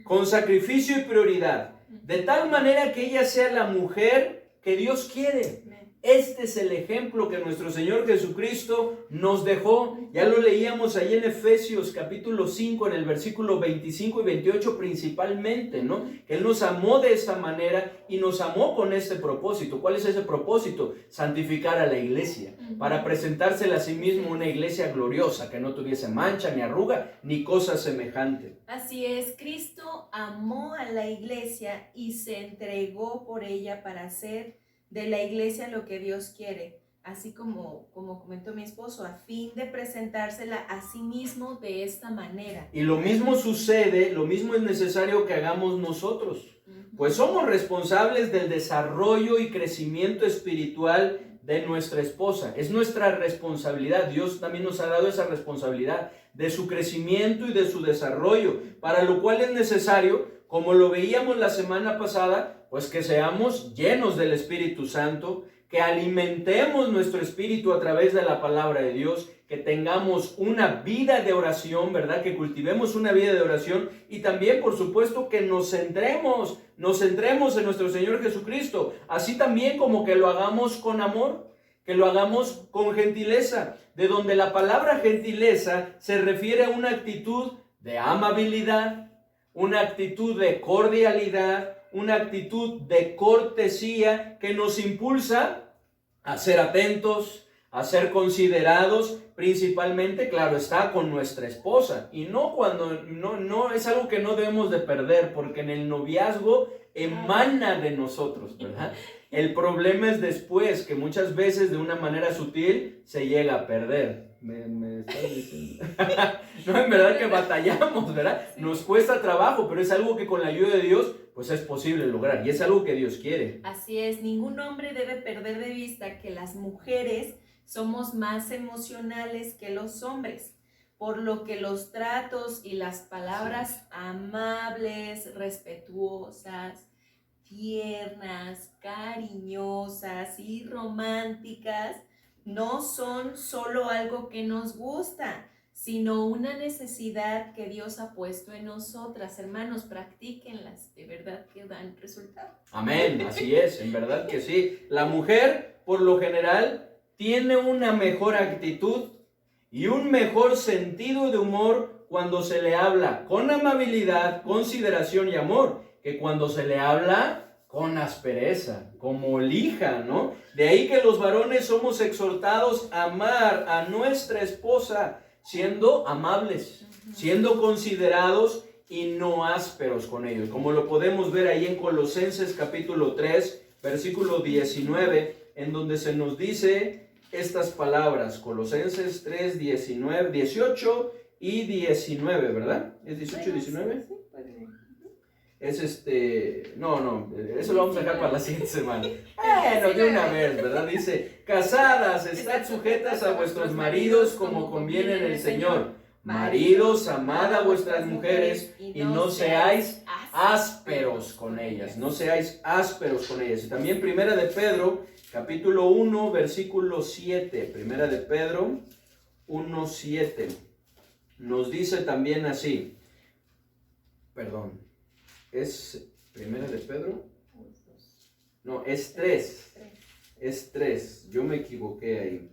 con sacrificio y prioridad, de tal manera que ella sea la mujer que Dios quiere. Este es el ejemplo que nuestro Señor Jesucristo nos dejó. Ya lo leíamos ahí en Efesios capítulo 5, en el versículo 25 y 28 principalmente, ¿no? Que Él nos amó de esta manera y nos amó con este propósito. ¿Cuál es ese propósito? Santificar a la iglesia, para presentársela a sí mismo una iglesia gloriosa, que no tuviese mancha, ni arruga, ni cosa semejante. Así es, Cristo amó a la iglesia y se entregó por ella para hacer de la iglesia lo que Dios quiere, así como comentó mi esposo, a fin de presentársela a sí mismo de esta manera. Y lo mismo sucede, lo mismo es necesario que hagamos nosotros, pues somos responsables del desarrollo y crecimiento espiritual de nuestra esposa. Es nuestra responsabilidad. Dios también nos ha dado esa responsabilidad de su crecimiento y de su desarrollo, para lo cual es necesario, como lo veíamos la semana pasada, pues que seamos llenos del Espíritu Santo, que alimentemos nuestro espíritu a través de la palabra de Dios, que tengamos una vida de oración, ¿verdad? Que cultivemos una vida de oración y también, por supuesto, que nos centremos en nuestro Señor Jesucristo, así también como que lo hagamos con amor, que lo hagamos con gentileza, de donde la palabra gentileza se refiere a una actitud de amabilidad, una actitud de cordialidad, una actitud de cortesía que nos impulsa a ser atentos, a ser considerados, principalmente, claro está, con nuestra esposa. Y no cuando, no es algo que no debemos de perder, porque en el noviazgo emana de nosotros, ¿verdad? El problema es después, que muchas veces de una manera sutil se llega a perder. ¿Me estás diciendo? No, en verdad que batallamos, ¿verdad? Nos cuesta trabajo, pero es algo que con la ayuda de Dios pues es posible lograr, y es algo que Dios quiere. Así es, ningún hombre debe perder de vista que las mujeres somos más emocionales que los hombres, por lo que los tratos y las palabras amables, respetuosas, tiernas, cariñosas y románticas no son solo algo que nos gusta, sino una necesidad que Dios ha puesto en nosotras. Hermanos, practíquenlas, de verdad que dan resultado. Amén, así es, en verdad que sí. La mujer, por lo general, tiene una mejor actitud y un mejor sentido de humor cuando se le habla con amabilidad, consideración y amor, que cuando se le habla con aspereza, como lija, ¿no? De ahí que los varones somos exhortados a amar a nuestra esposa siendo amables, siendo considerados y no ásperos con ellos, como lo podemos ver ahí en Colosenses capítulo 3, versículo 19, en donde se nos dice estas palabras, Colosenses 3, 19, 18 y 19, ¿verdad? ¿Es 18 y 19? Es eso lo vamos a dejar para la siguiente semana. Bueno, de una vez, ¿verdad? Dice, casadas, estad sujetas a vuestros maridos como conviene en el Señor, Maridos, amad a vuestras mujeres y no seáis ásperos con ellas. No seáis ásperos con ellas. Y también Primera de Pedro, capítulo 1, versículo 7. Primera de Pedro 1, 7. Nos dice también así. Perdón. ¿Es Primera de Pedro? No, es 3. Es 3. Yo me equivoqué ahí.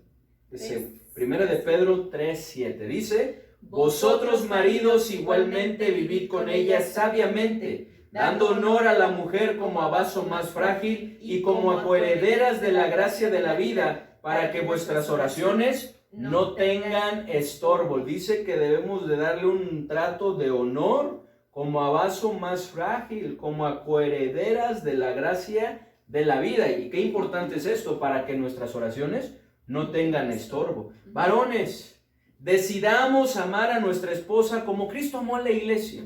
Primera de Pedro 3, 7. Dice: vosotros maridos igualmente vivid con ella sabiamente, dando honor a la mujer como a vaso más frágil y como a coherederas de la gracia de la vida, para que vuestras oraciones no tengan estorbo. Dice que debemos de darle un trato de honor como a vaso más frágil, como a coherederas de la gracia de la vida. Y qué importante es esto, para que nuestras oraciones no tengan estorbo. Varones, decidamos amar a nuestra esposa como Cristo amó a la iglesia,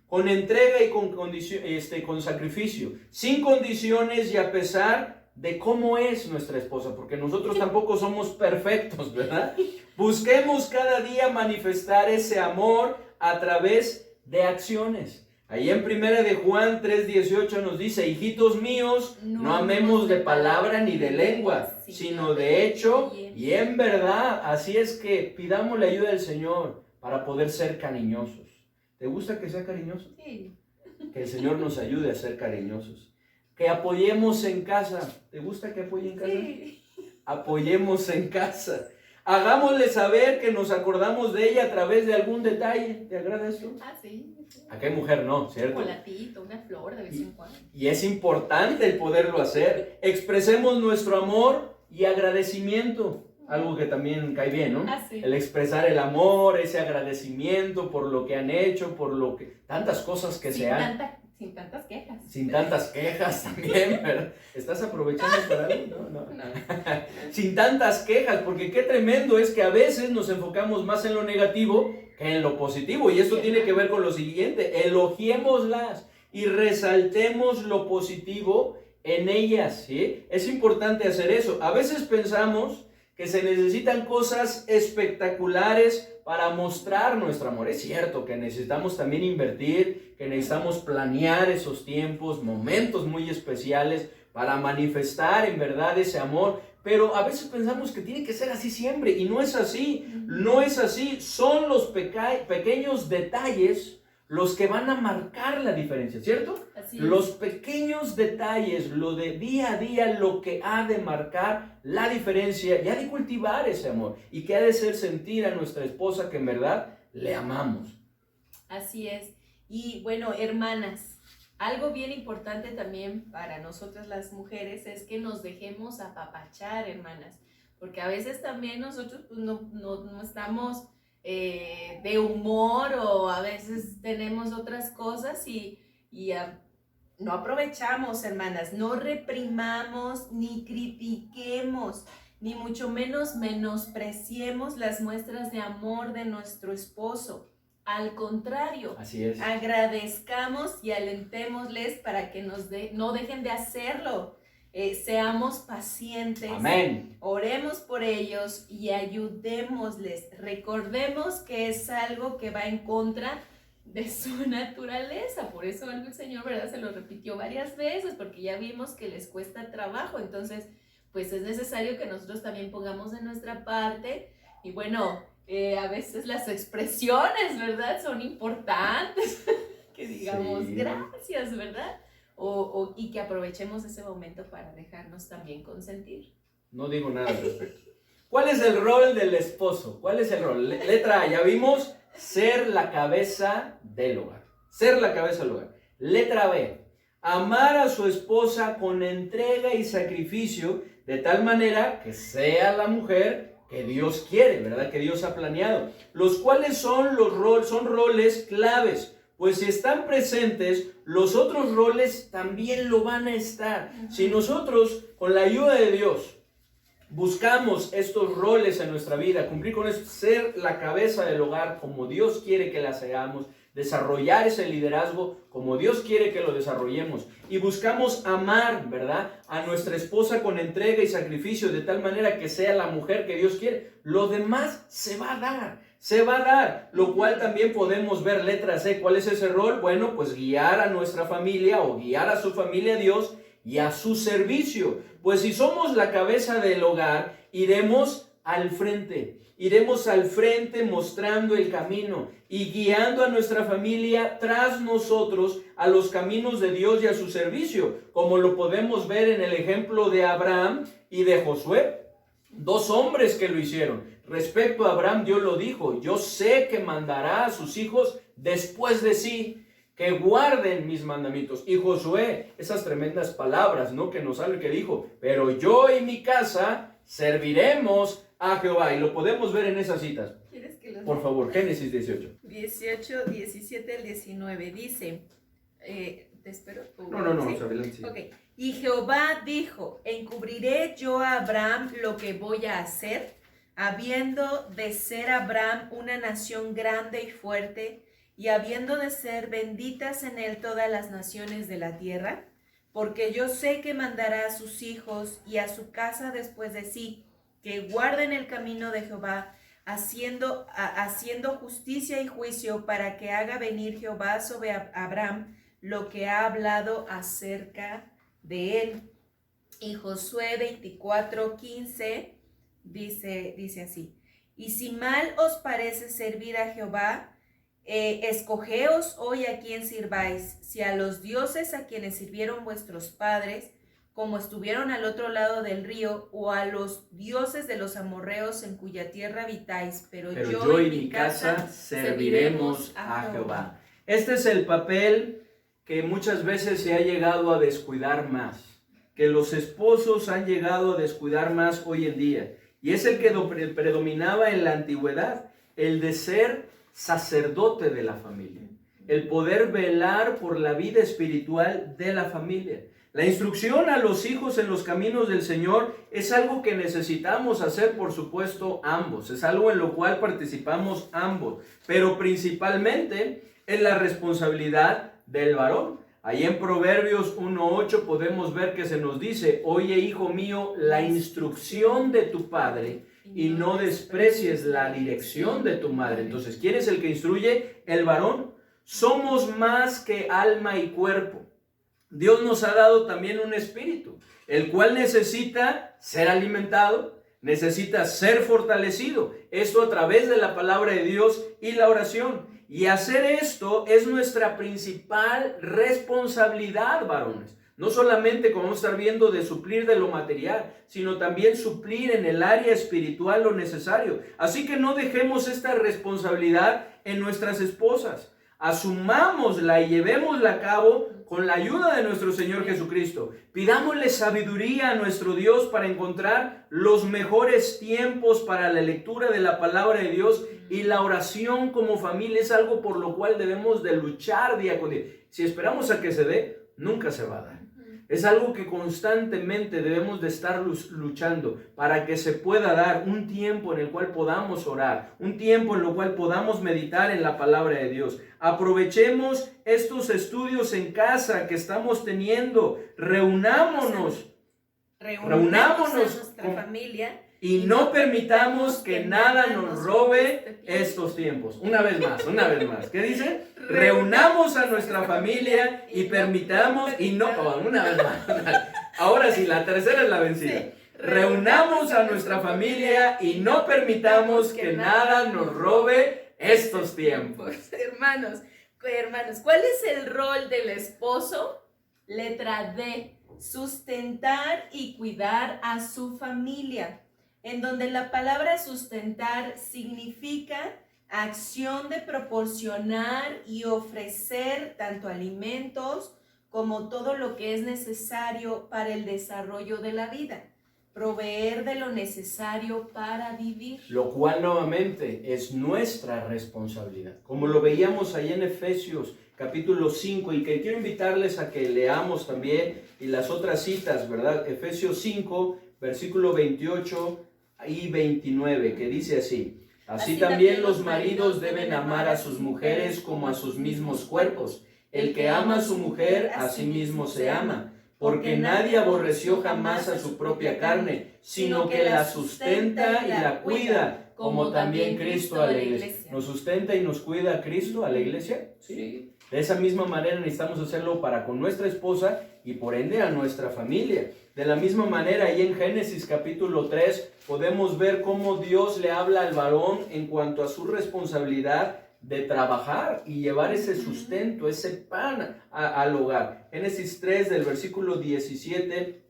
con entrega y con sacrificio, sin condiciones y a pesar de cómo es nuestra esposa, porque nosotros tampoco somos perfectos, ¿verdad? Busquemos cada día manifestar ese amor a través de acciones. Ahí en Primera de Juan 3:18 nos dice: hijitos míos, no amemos de palabra ni de lengua, sino de hecho y en verdad. Así es que pidamos la ayuda del Señor para poder ser cariñosos. ¿Te gusta que sea cariñoso? Sí. Que el Señor nos ayude a ser cariñosos. Que apoyemos en casa. ¿Te gusta que apoye en casa? Sí. Apoyemos en casa. Hagámosle saber que nos acordamos de ella a través de algún detalle. ¿Te agrada esto? Sí. ¿A qué mujer no, Un cierto? chocolatito, una flor de vez en cuando. Y es importante el poderlo hacer. Expresemos nuestro amor y agradecimiento. Algo que también cae bien, ¿no? Sí. El expresar el amor, ese agradecimiento por lo que han hecho, por lo que... tantas cosas que se han... Sin tantas quejas. Sin tantas quejas también, ¿verdad? ¿Estás aprovechando para algo? No. Sin tantas quejas, porque qué tremendo es que a veces nos enfocamos más en lo negativo que en lo positivo. Y esto tiene que ver con lo siguiente: elogiémoslas y resaltemos lo positivo en ellas, ¿sí? Es importante hacer eso. A veces pensamos que se necesitan cosas espectaculares para mostrar nuestro amor. Es cierto que necesitamos también invertir, que necesitamos planear esos tiempos, momentos muy especiales para manifestar en verdad ese amor, pero a veces pensamos que tiene que ser así siempre, y no es así, no es así. Son los pequeños detalles los que van a marcar la diferencia, ¿cierto? Así Los pequeños detalles, lo de día a día, lo que ha de marcar la diferencia y ha de cultivar ese amor y que ha de hacer sentir a nuestra esposa que en verdad le amamos. Así es. Y bueno, hermanas, algo bien importante también para nosotras las mujeres es que nos dejemos apapachar, hermanas, porque a veces también nosotros pues, no estamos de humor, o a veces tenemos otras cosas y no aprovechamos, hermanas. No reprimamos ni critiquemos, ni mucho menos menospreciemos las muestras de amor de nuestro esposo. Al contrario, así es, agradezcamos y alentémosles para que no dejen de hacerlo. Seamos pacientes. Amén. Oremos por ellos y ayudémosles. Recordemos que es algo que va en contra de su naturaleza. Por eso el Señor, ¿verdad?, se lo repitió varias veces, porque ya vimos que les cuesta trabajo. Entonces, pues es necesario que nosotros también pongamos de nuestra parte. Y bueno, a veces las expresiones, ¿verdad?, son importantes. Que digamos, sí, gracias, ¿verdad? Y que aprovechemos ese momento para dejarnos también consentir. No digo nada al respecto. ¿Cuál es el rol del esposo? ¿Cuál es el rol? Letra A, ya vimos, ser la cabeza del hogar. Ser la cabeza del hogar. Letra B, amar a su esposa con entrega y sacrificio, de tal manera que sea la mujer que Dios quiere, ¿verdad?, que Dios ha planeado. Los cuales son roles claves. Pues si están presentes, los otros roles también lo van a estar. Si nosotros, con la ayuda de Dios, buscamos estos roles en nuestra vida, cumplir con eso, ser la cabeza del hogar como Dios quiere que la seamos, desarrollar ese liderazgo como Dios quiere que lo desarrollemos, y buscamos amar, ¿verdad?, a nuestra esposa con entrega y sacrificio, de tal manera que sea la mujer que Dios quiere, lo demás se va a dar. se va a dar, lo cual también podemos ver letra C. ¿Cuál es ese rol? Bueno, pues guiar a nuestra familia o guiar a su familia a Dios y a su servicio. Pues si somos la cabeza del hogar, iremos al frente mostrando el camino y guiando a nuestra familia tras nosotros a los caminos de Dios y a su servicio, como lo podemos ver en el ejemplo de Abraham y de Josué, dos hombres que lo hicieron. Respecto a Abraham, Dios lo dijo: yo sé que mandará a sus hijos después de sí, que guarden mis mandamientos. Y Josué, esas tremendas palabras, ¿no?, que nos sale, que dijo: pero yo y mi casa serviremos a Jehová. Y lo podemos ver en esas citas. ¿Quieres que lo Por favor, Génesis 18. 18, 17 al 19 dice, ¿te espero? No, ¿Sí? adelante. Sí. Ok. Y Jehová dijo: ¿encubriré yo a Abraham lo que voy a hacer, habiendo de ser Abraham una nación grande y fuerte, y habiendo de ser benditas en él todas las naciones de la tierra? Porque yo sé que mandará a sus hijos y a su casa después de sí, que guarden el camino de Jehová, haciendo justicia y juicio, para que haga venir Jehová sobre Abraham lo que ha hablado acerca de él. Y Josué 24:15 dice así: y si mal os parece servir a Jehová, escogeos hoy a quién sirváis, si a los dioses a quienes sirvieron vuestros padres, como estuvieron al otro lado del río, o a los dioses de los amorreos en cuya tierra habitáis, pero yo y mi casa serviremos a Jehová. Este es el papel que muchas veces se ha llegado a descuidar más, que los esposos han llegado a descuidar más hoy en día, y es el que predominaba en la antigüedad, el de ser sacerdote de la familia, el poder velar por la vida espiritual de la familia. La instrucción a los hijos en los caminos del Señor es algo que necesitamos hacer, por supuesto, ambos. Es algo en lo cual participamos ambos, pero principalmente es la responsabilidad del varón. Ahí en Proverbios 1:8 podemos ver que se nos dice: oye, hijo mío, la instrucción de tu padre, y no desprecies la dirección de tu madre. Entonces, ¿quién es el que instruye? El varón. Somos más que alma y cuerpo. Dios nos ha dado también un espíritu, el cual necesita ser alimentado, necesita ser fortalecido. Esto a través de la palabra de Dios y la oración. Y hacer esto es nuestra principal responsabilidad, varones. No solamente, como vamos a estar viendo, de suplir de lo material, sino también suplir en el área espiritual lo necesario. Así que no dejemos esta responsabilidad en nuestras esposas. Asumámosla y llevémosla a cabo con la ayuda de nuestro Señor Jesucristo. Pidámosle sabiduría a nuestro Dios para encontrar los mejores tiempos para la lectura de la palabra de Dios, y la oración como familia es algo por lo cual debemos de luchar día con día. Si esperamos a que se dé, nunca se va a dar. Es algo que constantemente debemos de estar luchando para que se pueda dar un tiempo en el cual podamos orar, un tiempo en el cual podamos meditar en la palabra de Dios. Aprovechemos estos estudios en casa que estamos teniendo. Reunámonos a nuestra familia. Y no permitamos que nada nos robe estos tiempos. Una vez más. ¿Qué dice? Reunamos a nuestra familia y permitamos, y no, una vez más. Ahora sí, la tercera es la vencida. Sí. Reunamos a nuestra familia y no permitamos que nada nos robe estos tiempos. Hermanos, ¿cuál es el rol del esposo? Letra D: sustentar y cuidar a su familia, en donde la palabra sustentar significa acción de proporcionar y ofrecer tanto alimentos como todo lo que es necesario para el desarrollo de la vida, proveer de lo necesario para vivir. Lo cual nuevamente es nuestra responsabilidad, como lo veíamos ahí en Efesios capítulo 5, y que quiero invitarles a que leamos también y las otras citas, ¿verdad? Efesios 5, versículo 28 y 29, que dice así: Así también los maridos deben amar a sus mujeres como a sus mismos cuerpos. El que ama a su mujer, a sí mismo se ama. porque nadie aborreció jamás a su propia carne, sino que la sustenta y la cuida, como también Cristo a la iglesia. ¿Nos sustenta y nos cuida a Cristo a la iglesia? Sí. De esa misma manera necesitamos hacerlo para con nuestra esposa y por ende a nuestra familia. De la misma manera, ahí en Génesis capítulo 3 podemos ver cómo Dios le habla al varón en cuanto a su responsabilidad de trabajar y llevar ese sustento, ese pan al hogar. Génesis 3 del versículo 17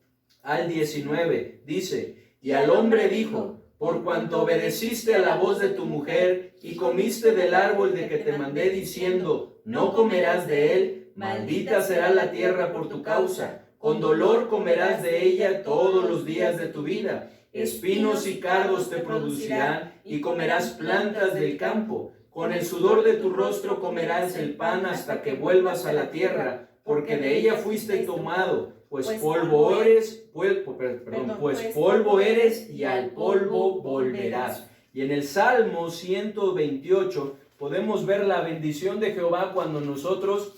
al 19 dice: y al hombre dijo: por cuanto obedeciste a la voz de tu mujer y comiste del árbol de que te mandé diciendo, no comerás de él, maldita será la tierra por tu causa, con dolor comerás de ella todos los días de tu vida, espinos y cardos te producirán y comerás plantas del campo, con el sudor de tu rostro comerás el pan hasta que vuelvas a la tierra, porque de ella fuiste tomado, pues polvo eres, polvo eres y al polvo volverás. Y en el Salmo 128 podemos ver la bendición de Jehová cuando nosotros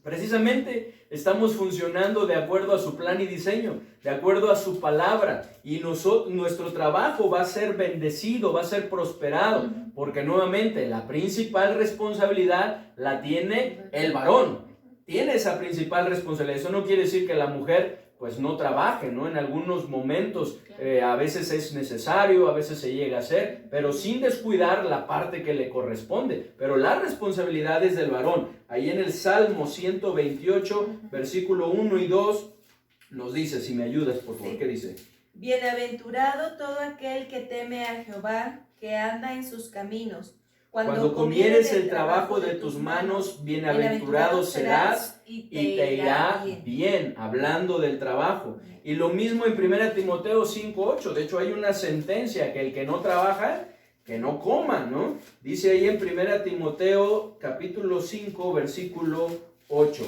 precisamente estamos funcionando de acuerdo a su plan y diseño, de acuerdo a su palabra, y nuestro trabajo va a ser bendecido, va a ser prosperado, porque nuevamente la principal responsabilidad la tiene el varón. Tiene esa principal responsabilidad. Eso no quiere decir que la mujer pues no trabaje, ¿no? En algunos momentos a veces es necesario, a veces se llega a hacer, pero sin descuidar la parte que le corresponde. Pero la responsabilidad es del varón. Ahí en el Salmo 128, versículo 1 y 2, nos dice, si me ayudas, por favor, ¿qué dice? Bienaventurado todo aquel que teme a Jehová, que anda en sus caminos. Cuando comieres el trabajo de tus manos, bienaventurado serás y te irá bien, hablando del trabajo. Y lo mismo en 1 Timoteo 5:8, de hecho hay una sentencia que el que no trabaja, que no coma, ¿no? Dice ahí en 1 Timoteo capítulo 5, versículo 8.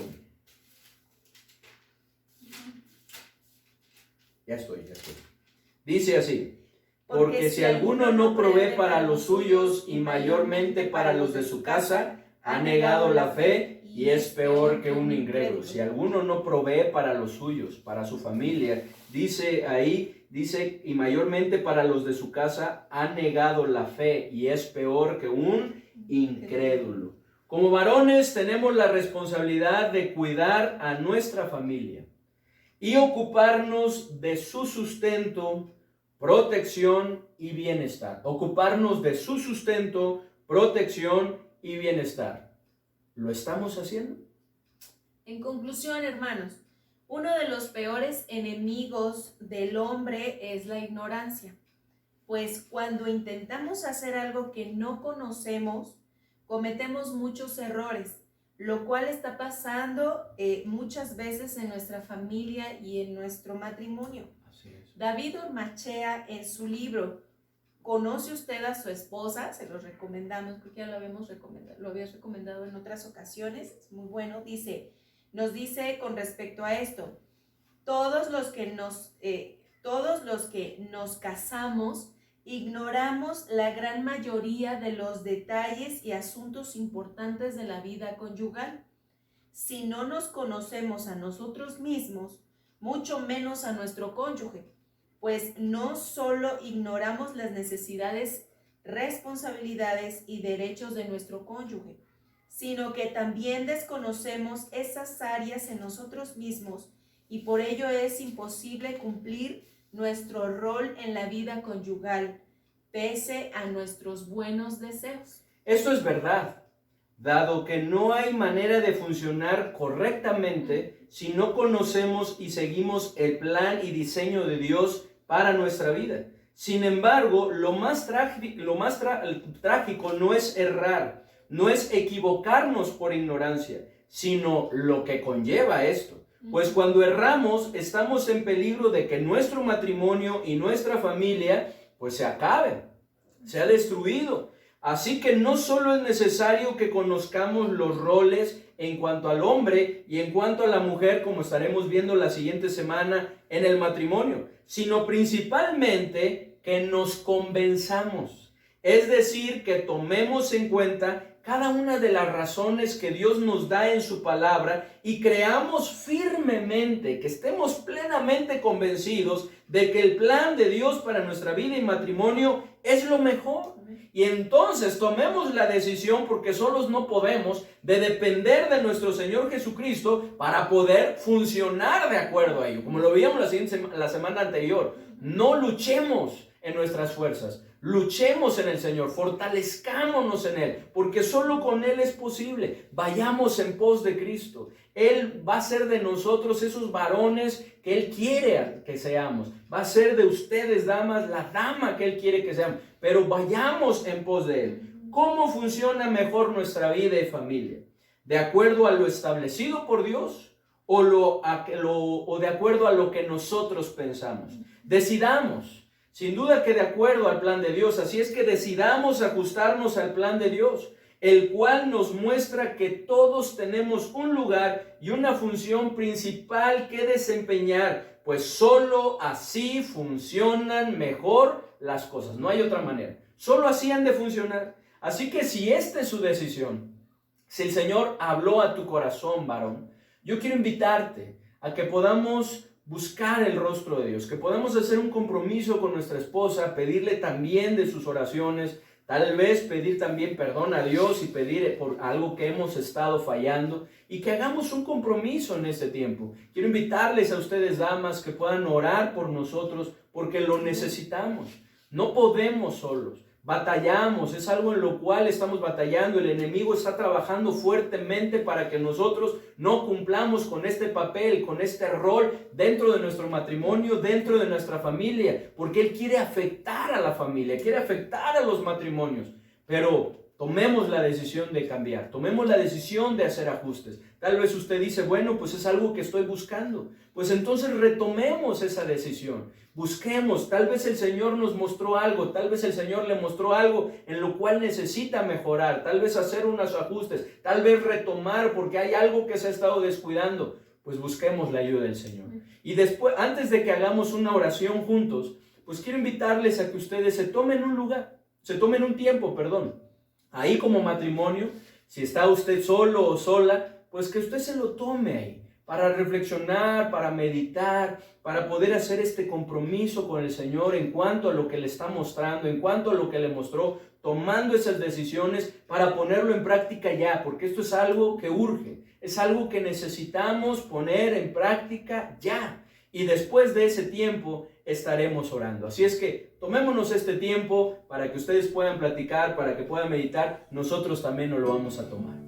Ya estoy. Dice así: porque si alguno no provee para los suyos y mayormente para los de su casa, ha negado la fe y es peor que un incrédulo. Si alguno no provee para los suyos, para su familia, dice ahí, y mayormente para los de su casa, ha negado la fe y es peor que un incrédulo. Como varones tenemos la responsabilidad de cuidar a nuestra familia y ocuparnos de su sustento, protección y bienestar. Ocuparnos de su sustento, protección y bienestar. ¿Lo estamos haciendo? En conclusión, hermanos, uno de los peores enemigos del hombre es la ignorancia. Pues cuando intentamos hacer algo que no conocemos, cometemos muchos errores, lo cual está pasando muchas veces en nuestra familia y en nuestro matrimonio. David Ormachea, en su libro ¿Conoce usted a su esposa? Se los recomendamos porque ya lo habías recomendado en otras ocasiones, es muy bueno. Nos dice con respecto a esto: todos los que nos casamos ignoramos la gran mayoría de los detalles y asuntos importantes de la vida conyugal. Si no nos conocemos a nosotros mismos, mucho menos a nuestro cónyuge, pues no solo ignoramos las necesidades, responsabilidades y derechos de nuestro cónyuge, sino que también desconocemos esas áreas en nosotros mismos y por ello es imposible cumplir nuestro rol en la vida conyugal, pese a nuestros buenos deseos. Esto es verdad, dado que no hay manera de funcionar correctamente si no conocemos y seguimos el plan y diseño de Dios para nuestra vida. Sin embargo, lo más trágico no es errar, no es equivocarnos por ignorancia, sino lo que conlleva esto. Pues cuando erramos, estamos en peligro de que nuestro matrimonio y nuestra familia pues se acaben, sea destruido. Así que no solo es necesario que conozcamos los roles en cuanto al hombre y en cuanto a la mujer, como estaremos viendo la siguiente semana en el matrimonio, sino principalmente que nos convenzamos. Es decir, que tomemos en cuenta cada una de las razones que Dios nos da en su palabra y creamos firmemente, que estemos plenamente convencidos de que el plan de Dios para nuestra vida y matrimonio es lo mejor. Y entonces tomemos la decisión, porque solos no podemos, de depender de nuestro Señor Jesucristo para poder funcionar de acuerdo a ello. Como lo veíamos la semana anterior, no luchemos en nuestras fuerzas, luchemos en el Señor, fortalezcámonos en Él, porque solo con Él es posible. Vayamos en pos de Cristo. Él va a ser de nosotros esos varones que Él quiere que seamos. Va a ser de ustedes, damas, la dama que Él quiere que seamos. Pero vayamos en pos de Él. ¿Cómo funciona mejor nuestra vida y familia? ¿De acuerdo a lo establecido por Dios o de acuerdo a lo que nosotros pensamos? Decidamos. Sin duda que de acuerdo al plan de Dios. Así es que decidamos ajustarnos al plan de Dios, el cual nos muestra que todos tenemos un lugar y una función principal que desempeñar, pues solo así funcionan mejor las cosas. No hay otra manera. Solo así han de funcionar. Así que si esta es su decisión, si el Señor habló a tu corazón, varón, yo quiero invitarte a que podamos buscar el rostro de Dios, que podamos hacer un compromiso con nuestra esposa, pedirle también de sus oraciones, tal vez pedir también perdón a Dios y pedir por algo que hemos estado fallando, y que hagamos un compromiso en este tiempo. Quiero invitarles a ustedes, damas, que puedan orar por nosotros, porque lo necesitamos. No podemos solos. Batallamos, es algo en lo cual estamos batallando. El enemigo está trabajando fuertemente para que nosotros no cumplamos con este papel, con este rol dentro de nuestro matrimonio, dentro de nuestra familia, porque él quiere afectar a la familia, quiere afectar a los matrimonios. Pero tomemos la decisión de cambiar, tomemos la decisión de hacer ajustes. Tal vez usted dice, bueno, pues es algo que estoy buscando. Pues entonces retomemos esa decisión. Busquemos, tal vez el Señor nos mostró algo, tal vez el Señor le mostró algo en lo cual necesita mejorar, tal vez hacer unos ajustes, tal vez retomar porque hay algo que se ha estado descuidando. Pues busquemos la ayuda del Señor. Y después, antes de que hagamos una oración juntos, pues quiero invitarles a que ustedes se tomen un tiempo, ahí como matrimonio. Si está usted solo o sola, pues que usted se lo tome ahí, para reflexionar, para meditar, para poder hacer este compromiso con el Señor en cuanto a lo que le está mostrando, en cuanto a lo que le mostró, tomando esas decisiones para ponerlo en práctica ya, porque esto es algo que urge, es algo que necesitamos poner en práctica ya. Y después de ese tiempo estaremos orando. Así es que tomémonos este tiempo para que ustedes puedan platicar, para que puedan meditar. Nosotros también nos lo vamos a tomar.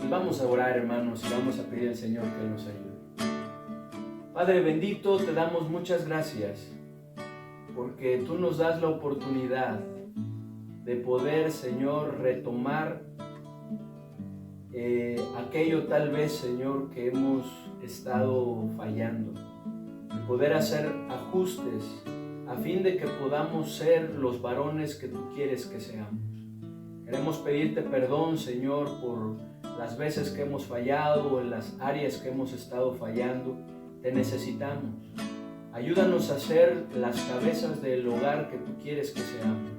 Vamos a orar, hermanos, y vamos a pedir al Señor que Él nos ayude. Padre bendito, te damos muchas gracias porque tú nos das la oportunidad de poder, Señor, retomar aquello tal vez, Señor, que hemos estado fallando, de poder hacer ajustes a fin de que podamos ser los varones que tú quieres que seamos. Queremos pedirte perdón, Señor, por las veces que hemos fallado o en las áreas que hemos estado fallando. Te necesitamos. Ayúdanos a ser las cabezas del hogar que tú quieres que seamos.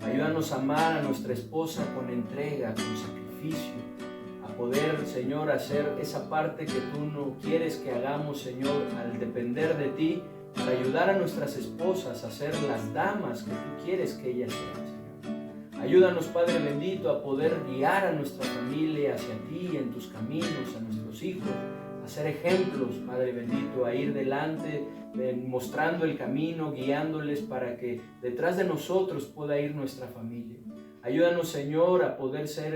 Ayúdanos a amar a nuestra esposa con entrega, con sacrificio, a poder, Señor, hacer esa parte que tú no quieres que hagamos, Señor, al depender de ti, para ayudar a nuestras esposas a ser las damas que tú quieres que ellas sean, Señor. Ayúdanos, Padre bendito, a poder guiar a nuestra familia hacia ti, en tus caminos, a nuestros hijos, a ser ejemplos, Padre bendito, a ir delante, mostrando el camino, guiándoles para que detrás de nosotros pueda ir nuestra familia. Ayúdanos, Señor, a poder ser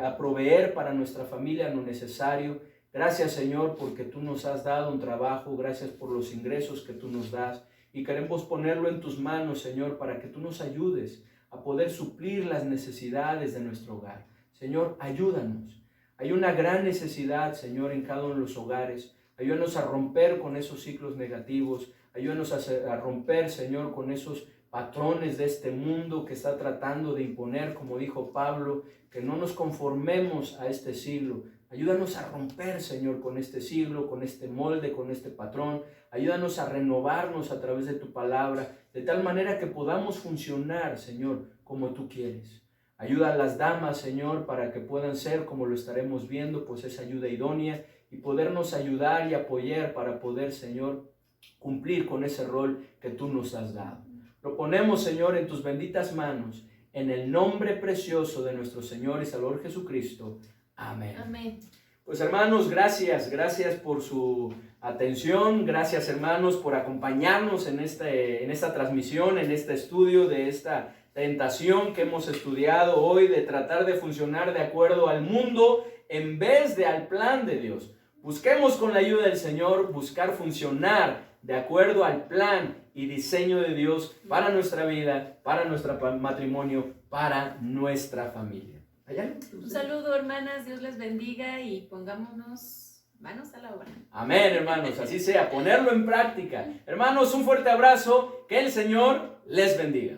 a proveer para nuestra familia lo necesario. Gracias, Señor, porque tú nos has dado un trabajo, gracias por los ingresos que tú nos das, y queremos ponerlo en tus manos, Señor, para que tú nos ayudes a poder suplir las necesidades de nuestro hogar. Señor, ayúdanos. Hay una gran necesidad, Señor, en cada uno de los hogares. Ayúdanos a romper con esos ciclos negativos. Ayúdanos a romper, Señor, con esos patrones de este mundo que está tratando de imponer, como dijo Pablo, que no nos conformemos a este siglo. Ayúdanos a romper, Señor, con este siglo, con este molde, con este patrón. Ayúdanos a renovarnos a través de tu palabra, de tal manera que podamos funcionar, Señor, como tú quieres. Ayuda a las damas, Señor, para que puedan ser, como lo estaremos viendo, pues esa ayuda idónea, y podernos ayudar y apoyar para poder, Señor, cumplir con ese rol que tú nos has dado. Lo ponemos, Señor, en tus benditas manos, en el nombre precioso de nuestro Señor y Salvador Jesucristo. Amén. Amén. Pues hermanos, gracias por su atención, gracias hermanos por acompañarnos en esta transmisión, en este estudio de esta tentación que hemos estudiado hoy, de tratar de funcionar de acuerdo al mundo en vez de al plan de Dios. Busquemos con la ayuda del Señor buscar funcionar de acuerdo al plan y diseño de Dios para nuestra vida, para nuestro matrimonio, para nuestra familia. ¿Allá? Un saludo, hermanas, Dios les bendiga y pongámonos manos a la obra. Amén, hermanos, así sea, ponerlo en práctica. Hermanos, un fuerte abrazo, que el Señor les bendiga.